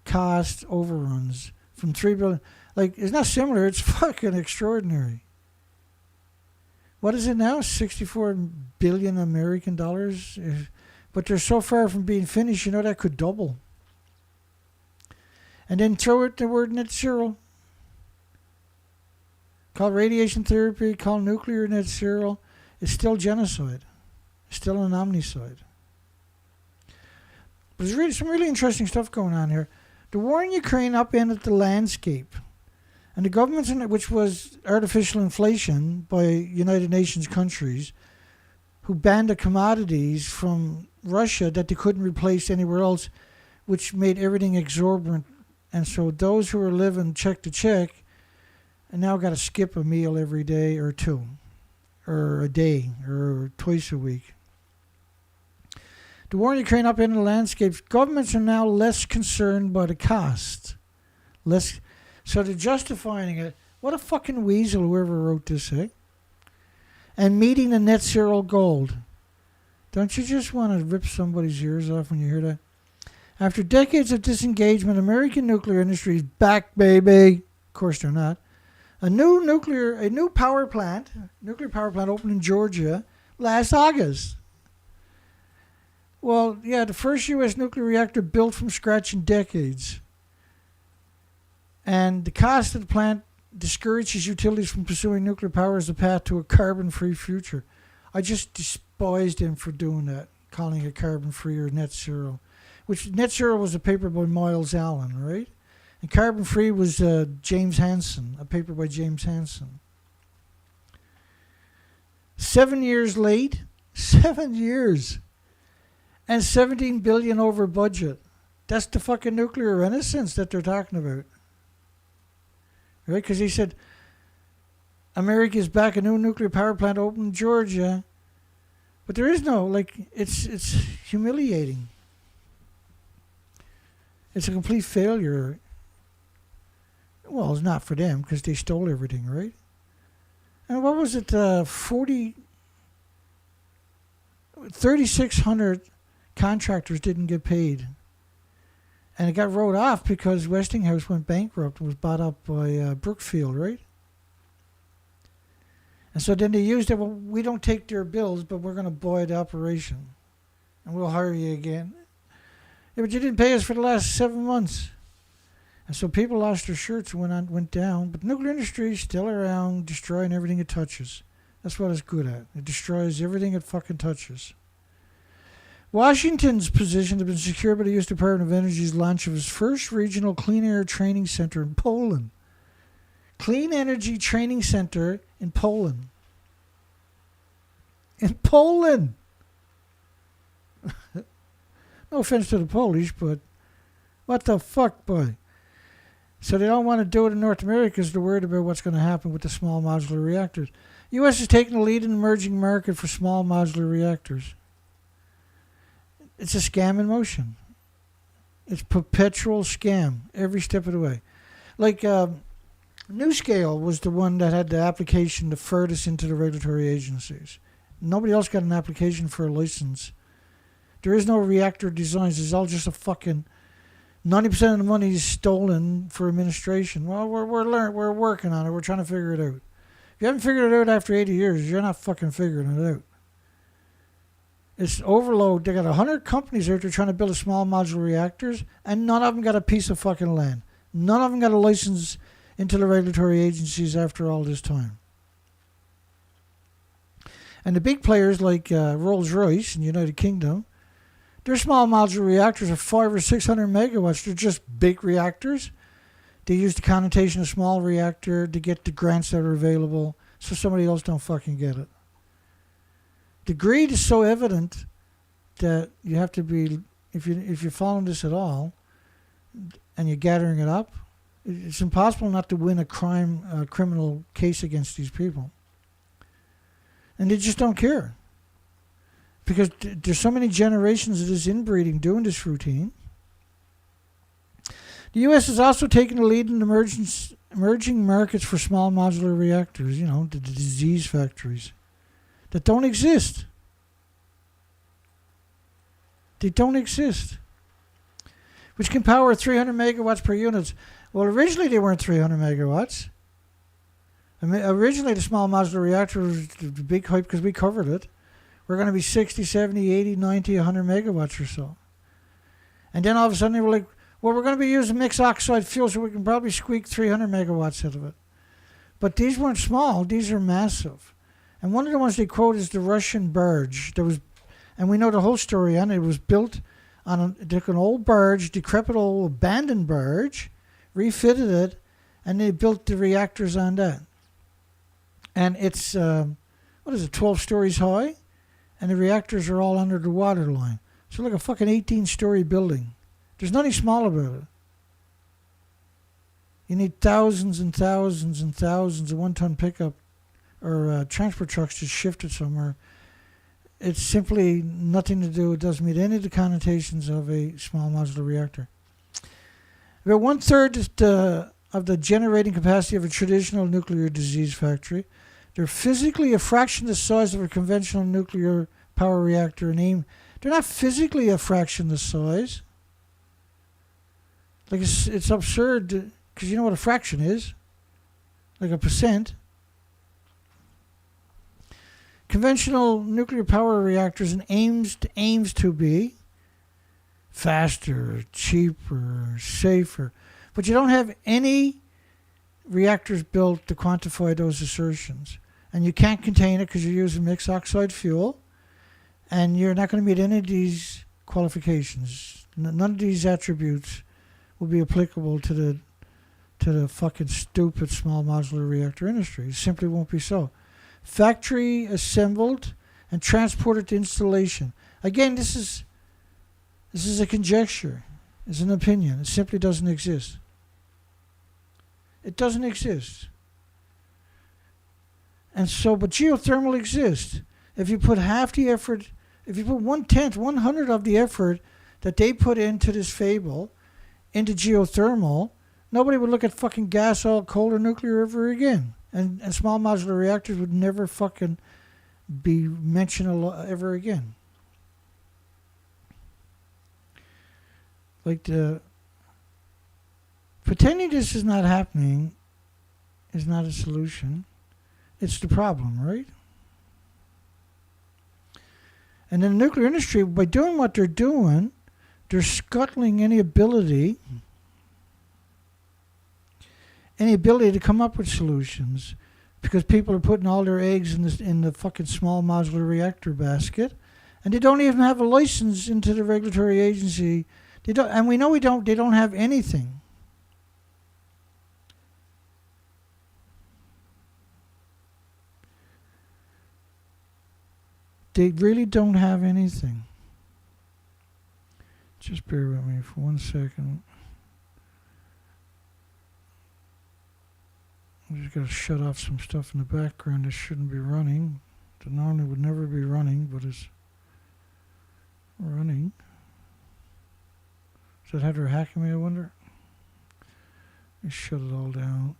cost overruns from $3 billion. Like, it's not similar. It's fucking extraordinary. What is it now? 64 billion American dollars? But they're so far from being finished, you know, that could double. And then throw it the word net zero. Call radiation therapy, call nuclear net zero. It's still genocide. It's still an omnicide. But there's some really interesting stuff going on here. The war in Ukraine upended the landscape. And the governments, which was artificial inflation by United Nations countries, who banned the commodities from Russia that they couldn't replace anywhere else, which made everything exorbitant. And so those who are living check to check and now got to skip a meal every day or two, or a day, or twice a week. The war in Ukraine upended the landscapes. Governments are now less concerned by the cost. So they're justifying it. What a fucking weasel, whoever wrote this, eh? And meeting the net zero goal. Don't you just want to rip somebody's ears off when you hear that? After decades of disengagement, American nuclear industry is back, baby. Of course they're not. A new power plant opened in Georgia last August. Well, yeah, the first U.S. nuclear reactor built from scratch in decades. And the cost of the plant discourages utilities from pursuing nuclear power as a path to a carbon-free future. I just despised him for doing that, calling it carbon-free or net zero. Which net zero was a paper by Miles Allen, right? And carbon-free was James Hansen, a paper by James Hansen. 7 years late, 7 years, and $17 billion over budget. That's the fucking nuclear renaissance that they're talking about. Right? Because he said, America's back, a new nuclear power plant open in Georgia. But there is no, it's humiliating. It's a complete failure. Well, it's not for them because they stole everything, right? And what was it? 3,600 contractors didn't get paid. And it got wrote off because Westinghouse went bankrupt and was bought up by Brookfield, right? And so then they used it, well, we don't take their bills, but we're going to buy the operation. And we'll hire you again. Yeah, but you didn't pay us for the last 7 months. And so people lost their shirts and went down. But the nuclear industry is still around, destroying everything it touches. That's what it's good at. It destroys everything it fucking touches. Washington's position has been secured by the U.S. Department of Energy's launch of its first regional clean air training center in Poland. Clean Energy Training Center in Poland. In Poland! No offense to the Polish, but what the fuck, boy? So they don't want to do it in North America because they're worried about what's going to happen with the small modular reactors. U.S. is taking the lead in the emerging market for small modular reactors. It's a scam in motion. It's perpetual scam every step of the way. Like NewScale was the one that had the application the furthest into the regulatory agencies. Nobody else got an application for a license. There is no reactor designs. It's all just a fucking 90% of the money is stolen for administration. Well, we're working on it. We're trying to figure it out. If you haven't figured it out after 80 years, you're not fucking figuring it out. It's overload. They got 100 companies out there trying to build a small modular reactors, and none of them got a piece of fucking land. None of them got a license into the regulatory agencies after all this time. And the big players like Rolls-Royce in the United Kingdom, their small modular reactors are 500 or 600 megawatts. They're just big reactors. They use the connotation of small reactor to get the grants that are available so somebody else don't fucking get it. The greed is so evident that you have to be, if you're following this at all and you're gathering it up, it's impossible not to win a criminal case against these people. And they just don't care. Because there's so many generations of this inbreeding doing this routine. The U.S. is also taking the lead in emerging markets for small modular reactors, the disease factories that don't exist. They don't exist. Which can power 300 megawatts per unit. Well, originally they weren't 300 megawatts. Originally the small modular reactor was the big hype because we covered it. We're going to be 60, 70, 80, 90, 100 megawatts or so. And then all of a sudden they were like, well, we're going to be using mixed oxide fuel so we can probably squeak 300 megawatts out of it. But these weren't small. These are massive. And one of the ones they quote is the Russian Burge. And we know the whole story on it. It was built on an old barge, decrepit old abandoned barge, refitted it, and they built the reactors on that. And it's, 12 stories high? And the reactors are all under the water line. So like a fucking 18-story building. There's nothing small about it. You need thousands and thousands and thousands of one-ton pickup or transport trucks to shift it somewhere. It's simply nothing to do. It doesn't meet any of the connotations of a small modular reactor. About one-third of the generating capacity of a traditional nuclear disease factory. They're physically a fraction the size of a conventional nuclear power reactor. They're not physically a fraction the size. Like it's absurd because you know what a fraction is, like a percent. Conventional nuclear power reactors and aims to be faster, cheaper, safer, but you don't have any reactors built to quantify those assertions, and you can't contain it because you're using mixed oxide fuel, and you're not going to meet any of these qualifications. None of these attributes will be applicable to the fucking stupid small modular reactor industry. It simply won't be so. Factory assembled and transported to installation. Again, this is a conjecture. It's an opinion. It simply doesn't exist. It doesn't exist. And so, but geothermal exists. If you put half the effort, if you put 1/10, 100 of the effort that they put into this fable into geothermal, nobody would look at fucking gas, oil, coal, or nuclear ever again. And small modular reactors would never fucking be mentioned ever again. Like pretending this is not happening is not a solution. It's the problem, right? And in the nuclear industry, by doing what they're doing, they're scuttling any ability to come up with solutions, because people are putting all their eggs in the fucking small modular reactor basket, and they don't even have a license into the regulatory agency. They don't, and we know they don't have anything. They really don't have anything. Just bear with me for 1 second. I just got to shut off some stuff in the background that shouldn't be running. That normally would never be running, but is running. Is that Heather hacking me, I wonder? Let me shut it all down.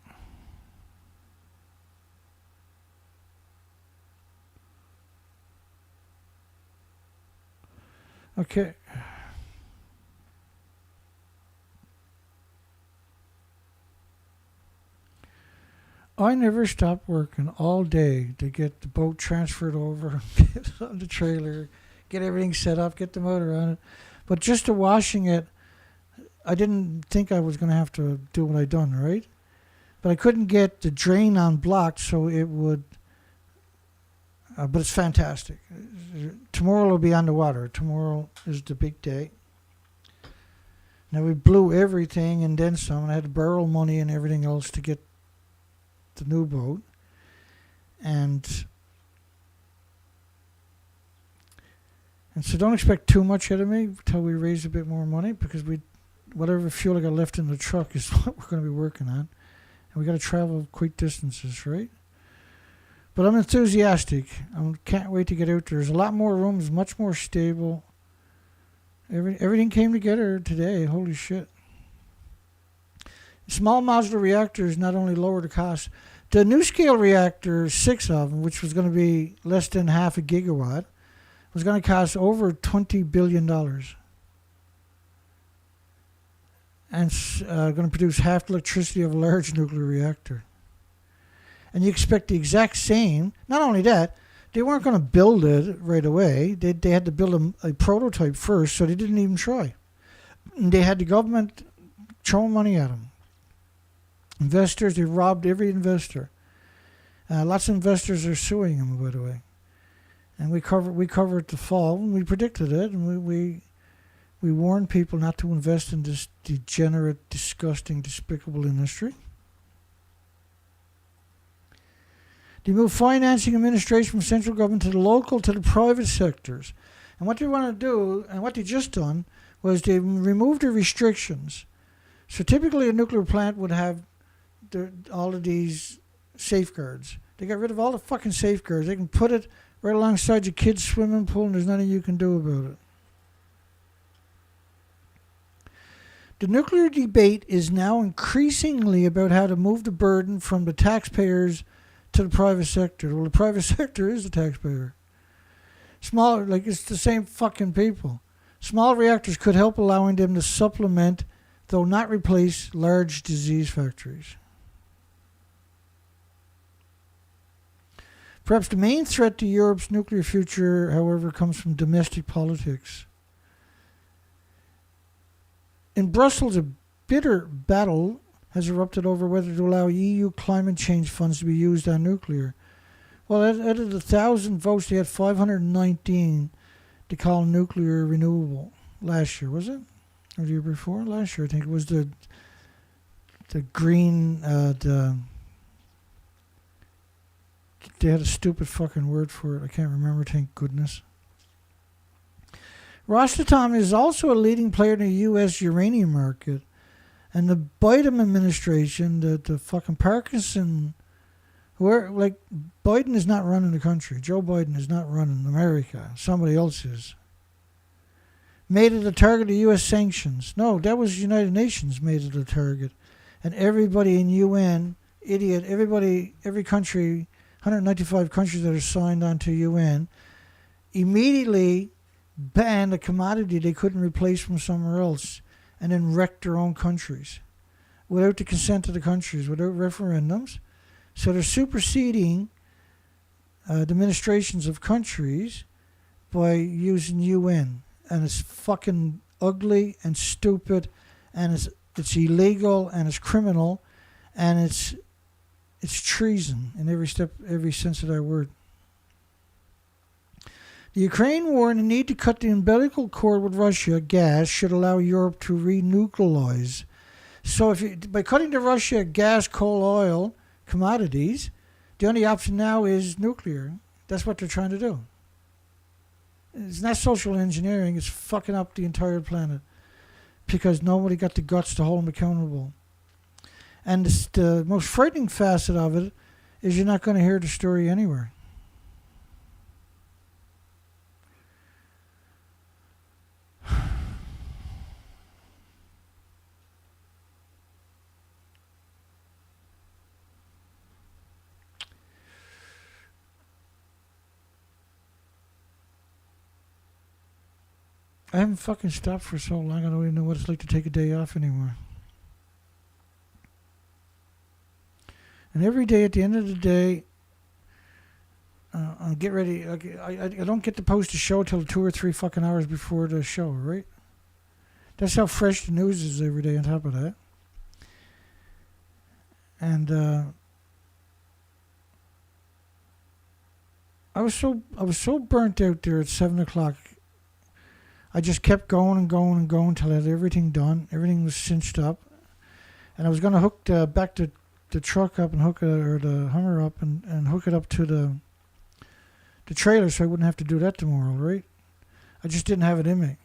Okay. I never stopped working all day to get the boat transferred over, get it on the trailer, get everything set up, get the motor on it. But just the washing it, I didn't think I was going to have to do what I done, right? But I couldn't get the drain unblocked, so it would. But it's fantastic. Tomorrow will be on the water. Tomorrow is the big day. Now we blew everything and then some, and I had to borrow money and everything else to get the new boat. And so don't expect too much out of me until we raise a bit more money, because whatever fuel I got left in the truck is what we're going to be working on. And we got to travel quite distances, right? But I'm enthusiastic. I can't wait to get out there. There's a lot more rooms, much more stable. Everything came together today. Holy shit. Small modular reactors not only lower the cost. The new scale reactor, 6 of them, which was going to be less than half a gigawatt, was going to cost over $20 billion. And going to produce half the electricity of a large nuclear reactor. And you expect the exact same. Not only that, they weren't going to build it right away. They had to build a prototype first, so they didn't even try. And they had the government throwing money at them. Investors, they robbed every investor. Lots of investors are suing them, by the way. And we covered the fall, and we predicted it, and we warned people not to invest in this degenerate, disgusting, despicable industry. They move financing administration from central government to the local, to the private sectors. And what they want to do, and what they just done, was they removed the restrictions. So typically a nuclear plant would have all of these safeguards. They got rid of all the fucking safeguards. They can put it right alongside your kid's swimming pool, and there's nothing you can do about it. The nuclear debate is now increasingly about how to move the burden from the taxpayers to the private sector. Well, the private sector is the taxpayer. It's the same fucking people. Small reactors could help, allowing them to supplement, though not replace, large disease factories. Perhaps the main threat to Europe's nuclear future, however, comes from domestic politics. In Brussels, a bitter battle has erupted over whether to allow EU climate change funds to be used on nuclear. Well, out of the 1,000 votes, they had 519 to call nuclear renewable last year, was it? Or the year before? Last year, I think it was the green, they had a stupid fucking word for it. I can't remember, thank goodness. Rosatom is also a leading player in the U.S. uranium market. And the Biden administration, the fucking Parkinson, Biden is not running the country. Joe Biden is not running America. Somebody else is. Made it a target of U.S. sanctions. No, that was United Nations made it a target. And everybody in UN, every country, 195 countries that are signed on to UN, immediately banned a commodity they couldn't replace from somewhere else, and then wrecked their own countries without the consent of the countries, without referendums. So they're superseding the administrations of countries by using UN. And it's fucking ugly and stupid, and it's illegal, and it's criminal, and it's treason in every sense of that word. The Ukraine war and the need to cut the umbilical cord with Russia gas should allow Europe to renuclearize. So by cutting to Russia gas, coal, oil, commodities, the only option now is nuclear. That's what they're trying to do. It's not social engineering. It's fucking up the entire planet because nobody got the guts to hold them accountable. And the most frightening facet of it is you're not going to hear the story anywhere. I haven't fucking stopped for so long, I don't even know what it's like to take a day off anymore. And every day at the end of the day, I'll get ready. I don't get to post a show till 2 or 3 fucking hours before the show, right? That's how fresh the news is every day on top of that. And I was so burnt out there at 7 o'clock. I just kept going and going and going till I had everything done. Everything was cinched up. And I was going to hook back the truck up and hook it, or the Hummer up and hook it up to the trailer so I wouldn't have to do that tomorrow, right? I just didn't have it in me.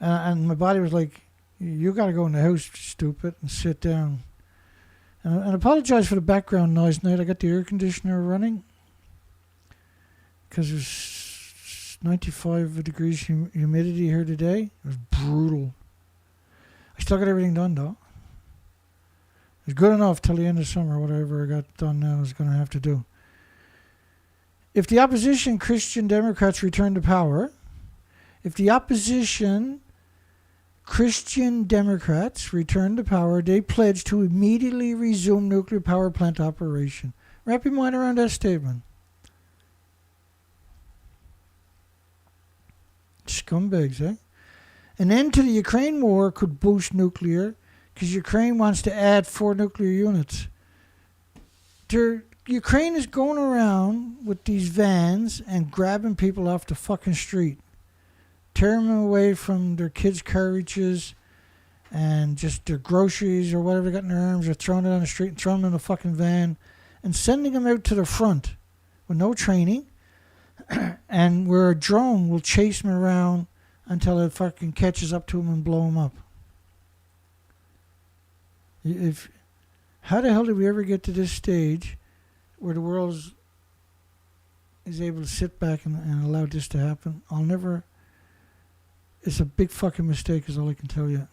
And my body was like, you got to go in the house, stupid, and sit down. And I apologize for the background noise tonight. I got the air conditioner running because there's 95 degrees humidity here today. It was brutal. I still got everything done, though. It's good enough till the end of summer. Whatever I got done now is going to have to do. If the opposition Christian Democrats return to power, they pledge to immediately resume nuclear power plant operation. Wrap your mind around that statement. Scumbags, eh? An end to the Ukraine war could boost nuclear because Ukraine wants to add 4 nuclear units. Ukraine is going around with these vans and grabbing people off the fucking street, tearing them away from their kids' carriages and just their groceries or whatever they got in their arms, or throwing it on the street and throwing them in a fucking van and sending them out to the front with no training, and where a drone will chase them around until it fucking catches up to them and blow them up. How the hell did we ever get to this stage where the world is able to sit back and allow this to happen? It's a big fucking mistake, is all I can tell you.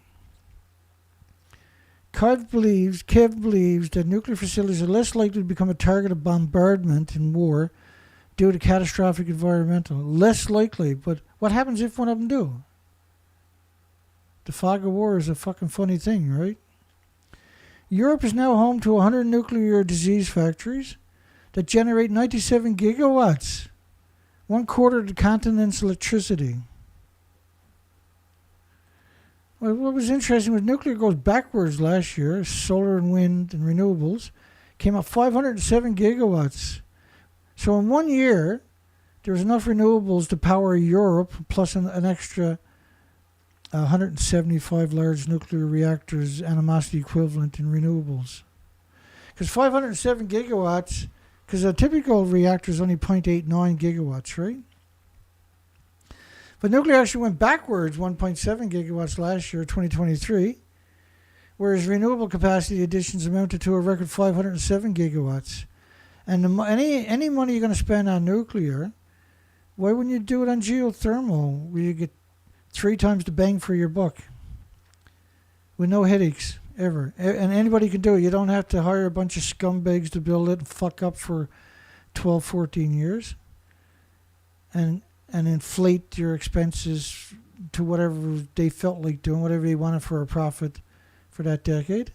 Kev believes that nuclear facilities are less likely to become a target of bombardment in war due to catastrophic environmental. Less likely, but what happens if one of them do? The fog of war is a fucking funny thing, right? Europe is now home to 100 nuclear disease factories that generate 97 gigawatts, 1/4 of the continent's electricity. Well, what was interesting was nuclear goes backwards last year. Solar and wind and renewables came up 507 gigawatts. So in 1 year, there was enough renewables to power Europe, plus an extra 175 large nuclear reactors, animosity equivalent in renewables. Because 507 gigawatts, because a typical reactor is only 0.89 gigawatts, right? But nuclear actually went backwards 1.7 gigawatts last year, 2023, whereas renewable capacity additions amounted to a record 507 gigawatts. And any money you're going to spend on nuclear, why wouldn't you do it on geothermal, where you get 3 times the bang for your buck with no headaches ever? And anybody can do it. You don't have to hire a bunch of scumbags to build it and fuck up for 12, 14 years and inflate your expenses to whatever they felt like doing, whatever they wanted for a profit for that decade.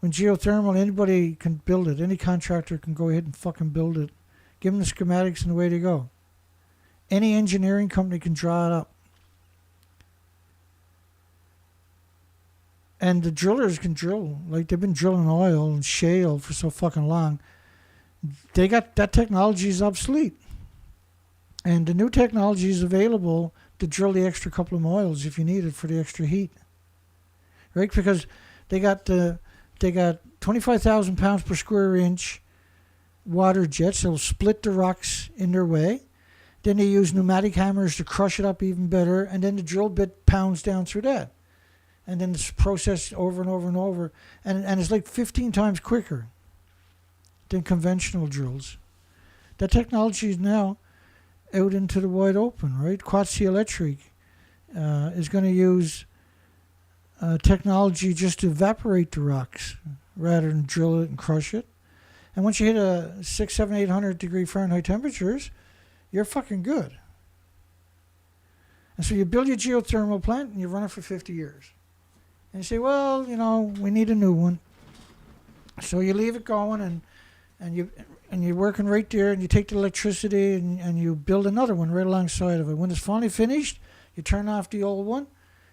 When geothermal, anybody can build it. Any contractor can go ahead and fucking build it. Give them the schematics and away they go. Any engineering company can draw it up. And the drillers can drill. Like, they've been drilling oil and shale for so fucking long. They got that technology is obsolete. And the new technology is available to drill the extra couple of miles if you need it for the extra heat. Right? Because they got 25,000 pounds per square inch water jets that will split the rocks in their way. Then they use pneumatic hammers to crush it up even better. And then the drill bit pounds down through that. and then it's processed over and over and over, and it's like 15 times quicker than conventional drills. That technology is now out into the wide open, right? Quatsi Electric is going to use technology just to evaporate the rocks rather than drill it and crush it. And once you hit a 600, 700, 800 degree Fahrenheit temperatures, you're fucking good. And so you build your geothermal plant and you run it for 50 years. And you say, well, we need a new one. So you leave it going and you're working right there, and you take the electricity and you build another one right alongside of it. When it's finally finished, you turn off the old one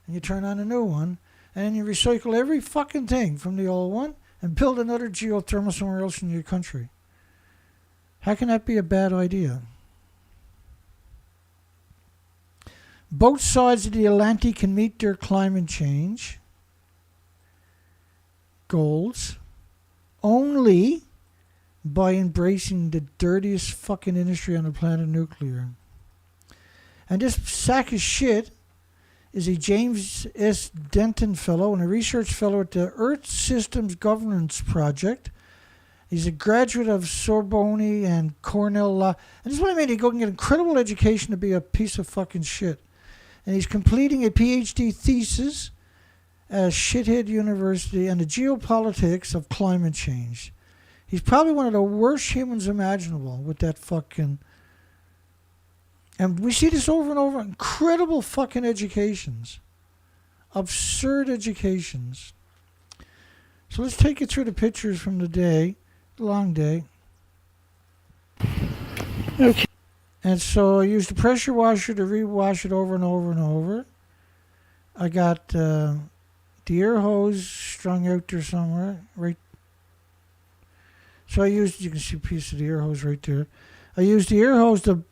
and you turn on a new one, and then you recycle every fucking thing from the old one and build another geothermal somewhere else in your country. How can that be a bad idea? Both sides of the Atlantic can meet their climate change goals only by embracing the dirtiest fucking industry on the planet, nuclear. And this sack of shit is a James S. Denton Fellow and a research fellow at the Earth Systems Governance Project. He's a graduate of Sorbonne and Cornell Law. And this is what I mean. He go and get incredible education to be a piece of fucking shit. And he's completing a PhD thesis at Shithead University on the geopolitics of climate change. He's probably one of the worst humans imaginable with that fucking... And we see this over and over. Incredible fucking educations. Absurd educations. So let's take you through the pictures from the day. The long day. Okay. And so I used the pressure washer to rewash it over and over and over. I got the air hose strung out there somewhere. Right. So I used, you can see a piece of the air hose right there. I used the air hose to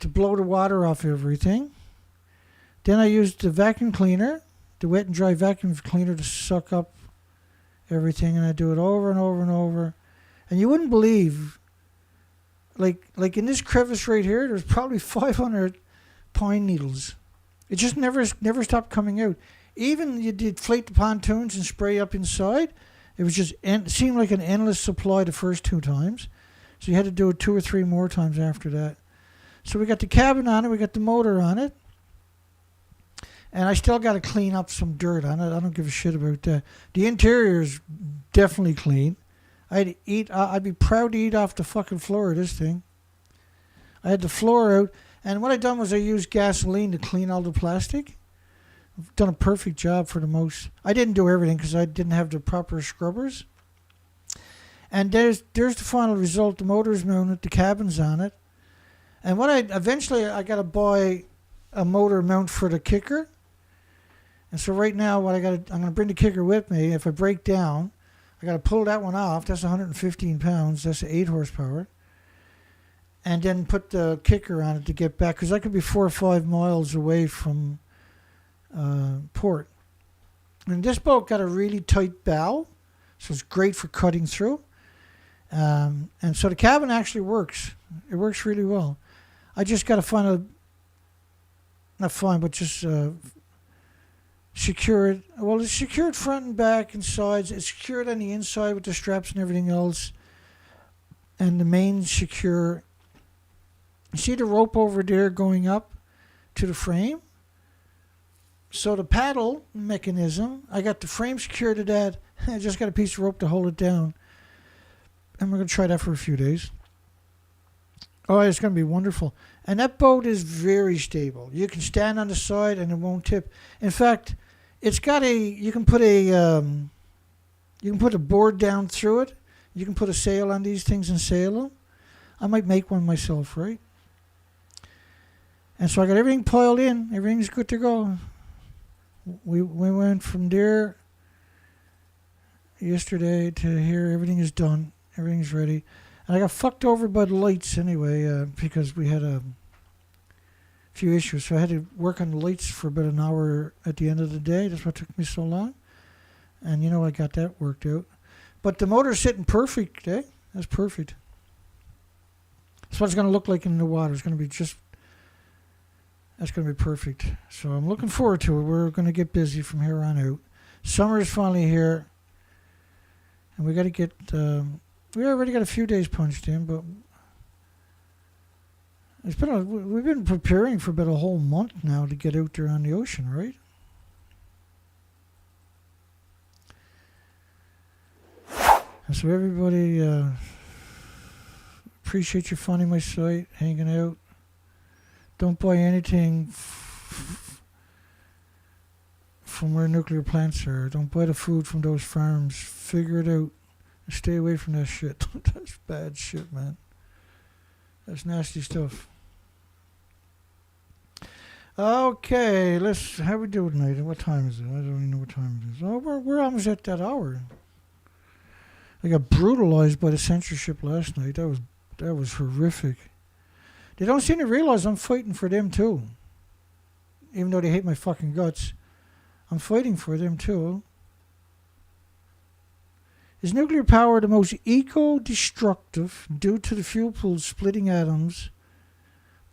blow the water off everything. Then I used the vacuum cleaner, the wet and dry vacuum cleaner, to suck up everything, and I do it over and over and over. And you wouldn't believe, like in this crevice right here, there's probably 500 pine needles. It just never stopped coming out. Even you deflate the pontoons and spray up inside, it was just it seemed like an endless supply the first 2 times. So you had to do it 2 or 3 more times after that. So we got the cabin on it, we got the motor on it, and I still got to clean up some dirt on it. I don't give a shit about that. The interior is definitely clean. I'd be proud to eat off the fucking floor of this thing. I had the floor out, and what I done was I used gasoline to clean all the plastic. I've done a perfect job for the most. I didn't do everything because I didn't have the proper scrubbers. And there's the final result. The motor's mounted, the cabin's on it. And what I got to buy a motor mount for the kicker. And so right now I'm going to bring the kicker with me. If I break down, I got to pull that one off. That's 115 pounds. That's 8 horsepower. And then put the kicker on it to get back, because I could be 4 or 5 miles away from port. And this boat got a really tight bow, so it's great for cutting through. And so the cabin actually works. It works really well. I just got to secure it. Well, it's secured front and back and sides. It's secured on the inside with the straps and everything else. And the main's secure. You see the rope over there going up to the frame? So the paddle mechanism, I got the frame secured to that. I just got a piece of rope to hold it down. And we're going to try that for a few days. Oh, it's going to be wonderful. And that boat is very stable. You can stand on the side and it won't tip. In fact, it's got you can put a board down through it. You can put a sail on these things and sail them. I might make one myself, right? And so I got everything piled in. Everything's good to go. We went from there yesterday to here. Everything is done. Everything's ready. And I got fucked over by the lights anyway because we had a few issues. So I had to work on the lights for about an hour at the end of the day. That's what took me so long. And I got that worked out. But the motor's sitting perfect, eh? That's perfect. That's what it's going to look like in the water. It's going to be just That's going to be perfect. So I'm looking forward to it. We're going to get busy from here on out. Summer is finally here. And we got to get... we already got a few days punched in, but... we've been preparing for about a whole month now to get out there on the ocean, right? And so everybody, appreciate you finding my site, hanging out. Don't buy anything from where nuclear plants are. Don't buy the food from those farms. Figure it out. Stay away from that shit. That's bad shit, man. That's nasty stuff. Okay, how we do tonight? What time is it? I don't even know what time it is. Oh, we're almost at that hour. I got brutalized by the censorship last night. That was horrific. They don't seem to realize I'm fighting for them too. Even though they hate my fucking guts, I'm fighting for them too. Is nuclear power the most eco-destructive due to the fuel pool splitting atoms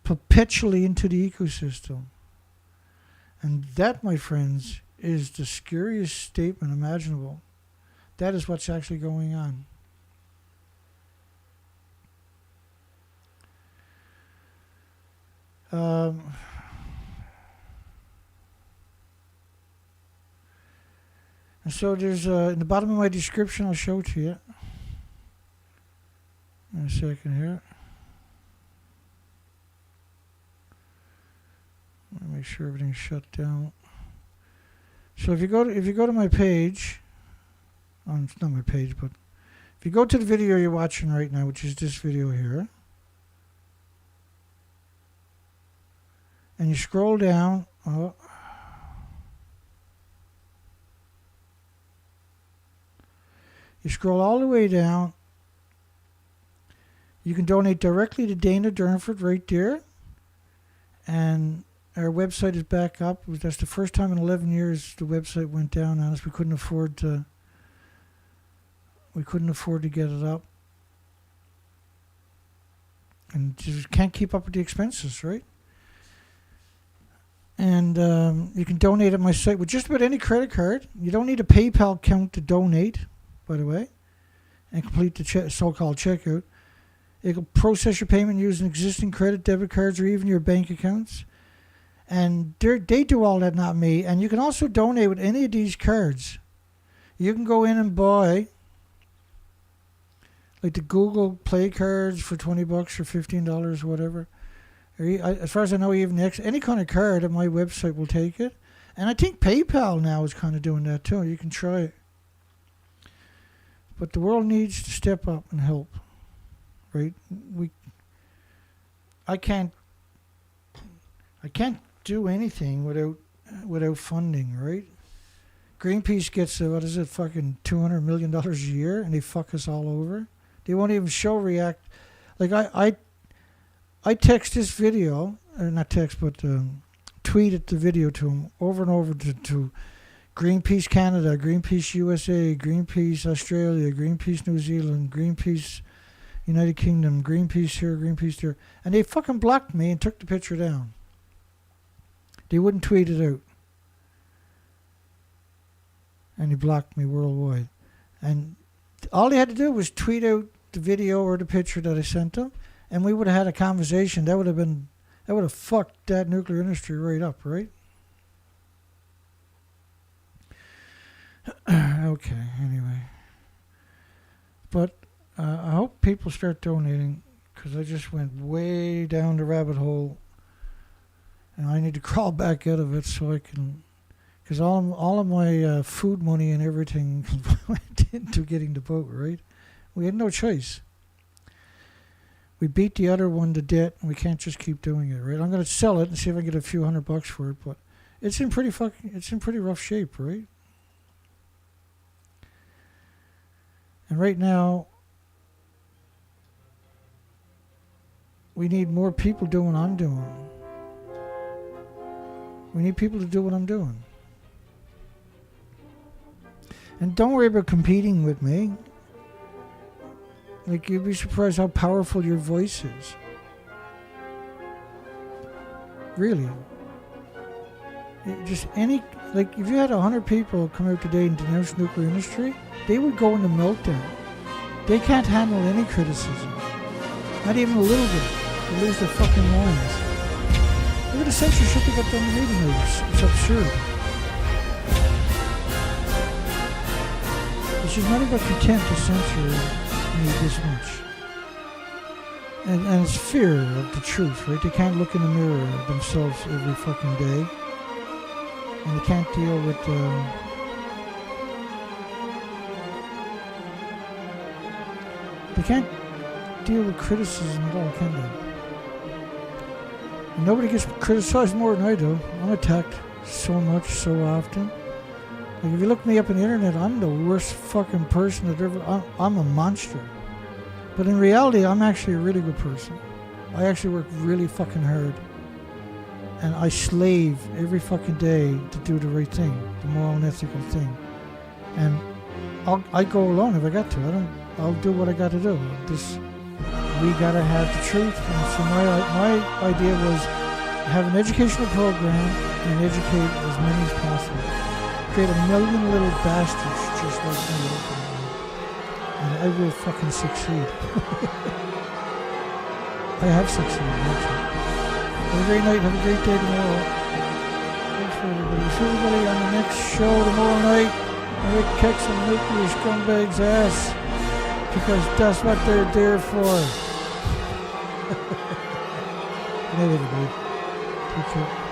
perpetually into the ecosystem? And that, my friends, is the scariest statement imaginable. That is what's actually going on. And so there's, in the bottom of my description, I'll show it to you in a second here. Let me make sure everything's shut down. So if you go to my page, it's not my page, but if you go to the video you're watching right now, which is this video here, and you scroll down, you scroll all the way down, you can donate directly to Dana Durnford right there, and our website is back up. That's the first time in 11 years the website went down on us. We couldn't afford to get it up. And just can't keep up with the expenses, right? And you can donate at my site with just about any credit card. You don't need a PayPal account to donate, by the way, and complete the so-called checkout. It will process your payment using existing credit, debit cards, or even your bank accounts. And they do all that, not me. And you can also donate with any of these cards. You can go in and buy like the Google Play cards for $20 or $15, whatever. As far as I know, even any kind of card at my website will take it. And I think PayPal now is kind of doing that too. You can try it. But the world needs to step up and help. Right? I can't do anything without funding, right? Greenpeace gets fucking $200 million a year, and they fuck us all over. They won't even show react. Like I text this video, or not text, but tweeted the video to them over and over to Greenpeace Canada, Greenpeace USA, Greenpeace Australia, Greenpeace New Zealand, Greenpeace United Kingdom, Greenpeace here, Greenpeace there. And they fucking blocked me and took the picture down. They wouldn't tweet it out. And he blocked me worldwide. And all they had to do was tweet out the video or the picture that I sent them, and we would have had a conversation. That would have fucked that nuclear industry right up, right? Okay, anyway. But I hope people start donating, because I just went way down the rabbit hole, and I need to crawl back out of it so I can, because all of my food money and everything went into getting the boat, right? We had no choice. We beat the other one to debt, and we can't just keep doing it, right? I'm going to sell it and see if I can get a few $100 for it, but it's in pretty rough shape, right? And right now, we need more people doing what I'm doing. We need people to do what I'm doing. And don't worry about competing with me. Like, you'd be surprised how powerful your voice is. Really. Just any, like, if you had 100 people come out today and denounce nuclear industry, they would go into meltdown. They can't handle any criticism. Not even a little bit. They lose their fucking minds. Look at the censorship they got done reading news. It's absurd. It's just not about content to censor me this much. And it's fear of the truth, right? They can't look in the mirror themselves every fucking day. And they can't deal with they can't deal with criticism at all, can they? And nobody gets criticized more than I do. I'm attacked so much, so often. Like, if you look me up on the internet, I'm the worst fucking person that ever. I'm a monster. But in reality, I'm actually a really good person. I actually work really fucking hard. And I slave every fucking day to do the right thing, the moral and ethical thing. And I go alone if I got to. I'll do what I got to do. We gotta have the truth. And so my idea was have an educational program and educate as many as possible. Create 1 million little bastards just like me. And I will fucking succeed. I have succeeded, actually. Have a great night, have a great day tomorrow. Thanks for everybody. See everybody on the next show tomorrow night. And we kick some nuclear scumbags' ass. Because that's what they're there for. Good night, everybody. Take care.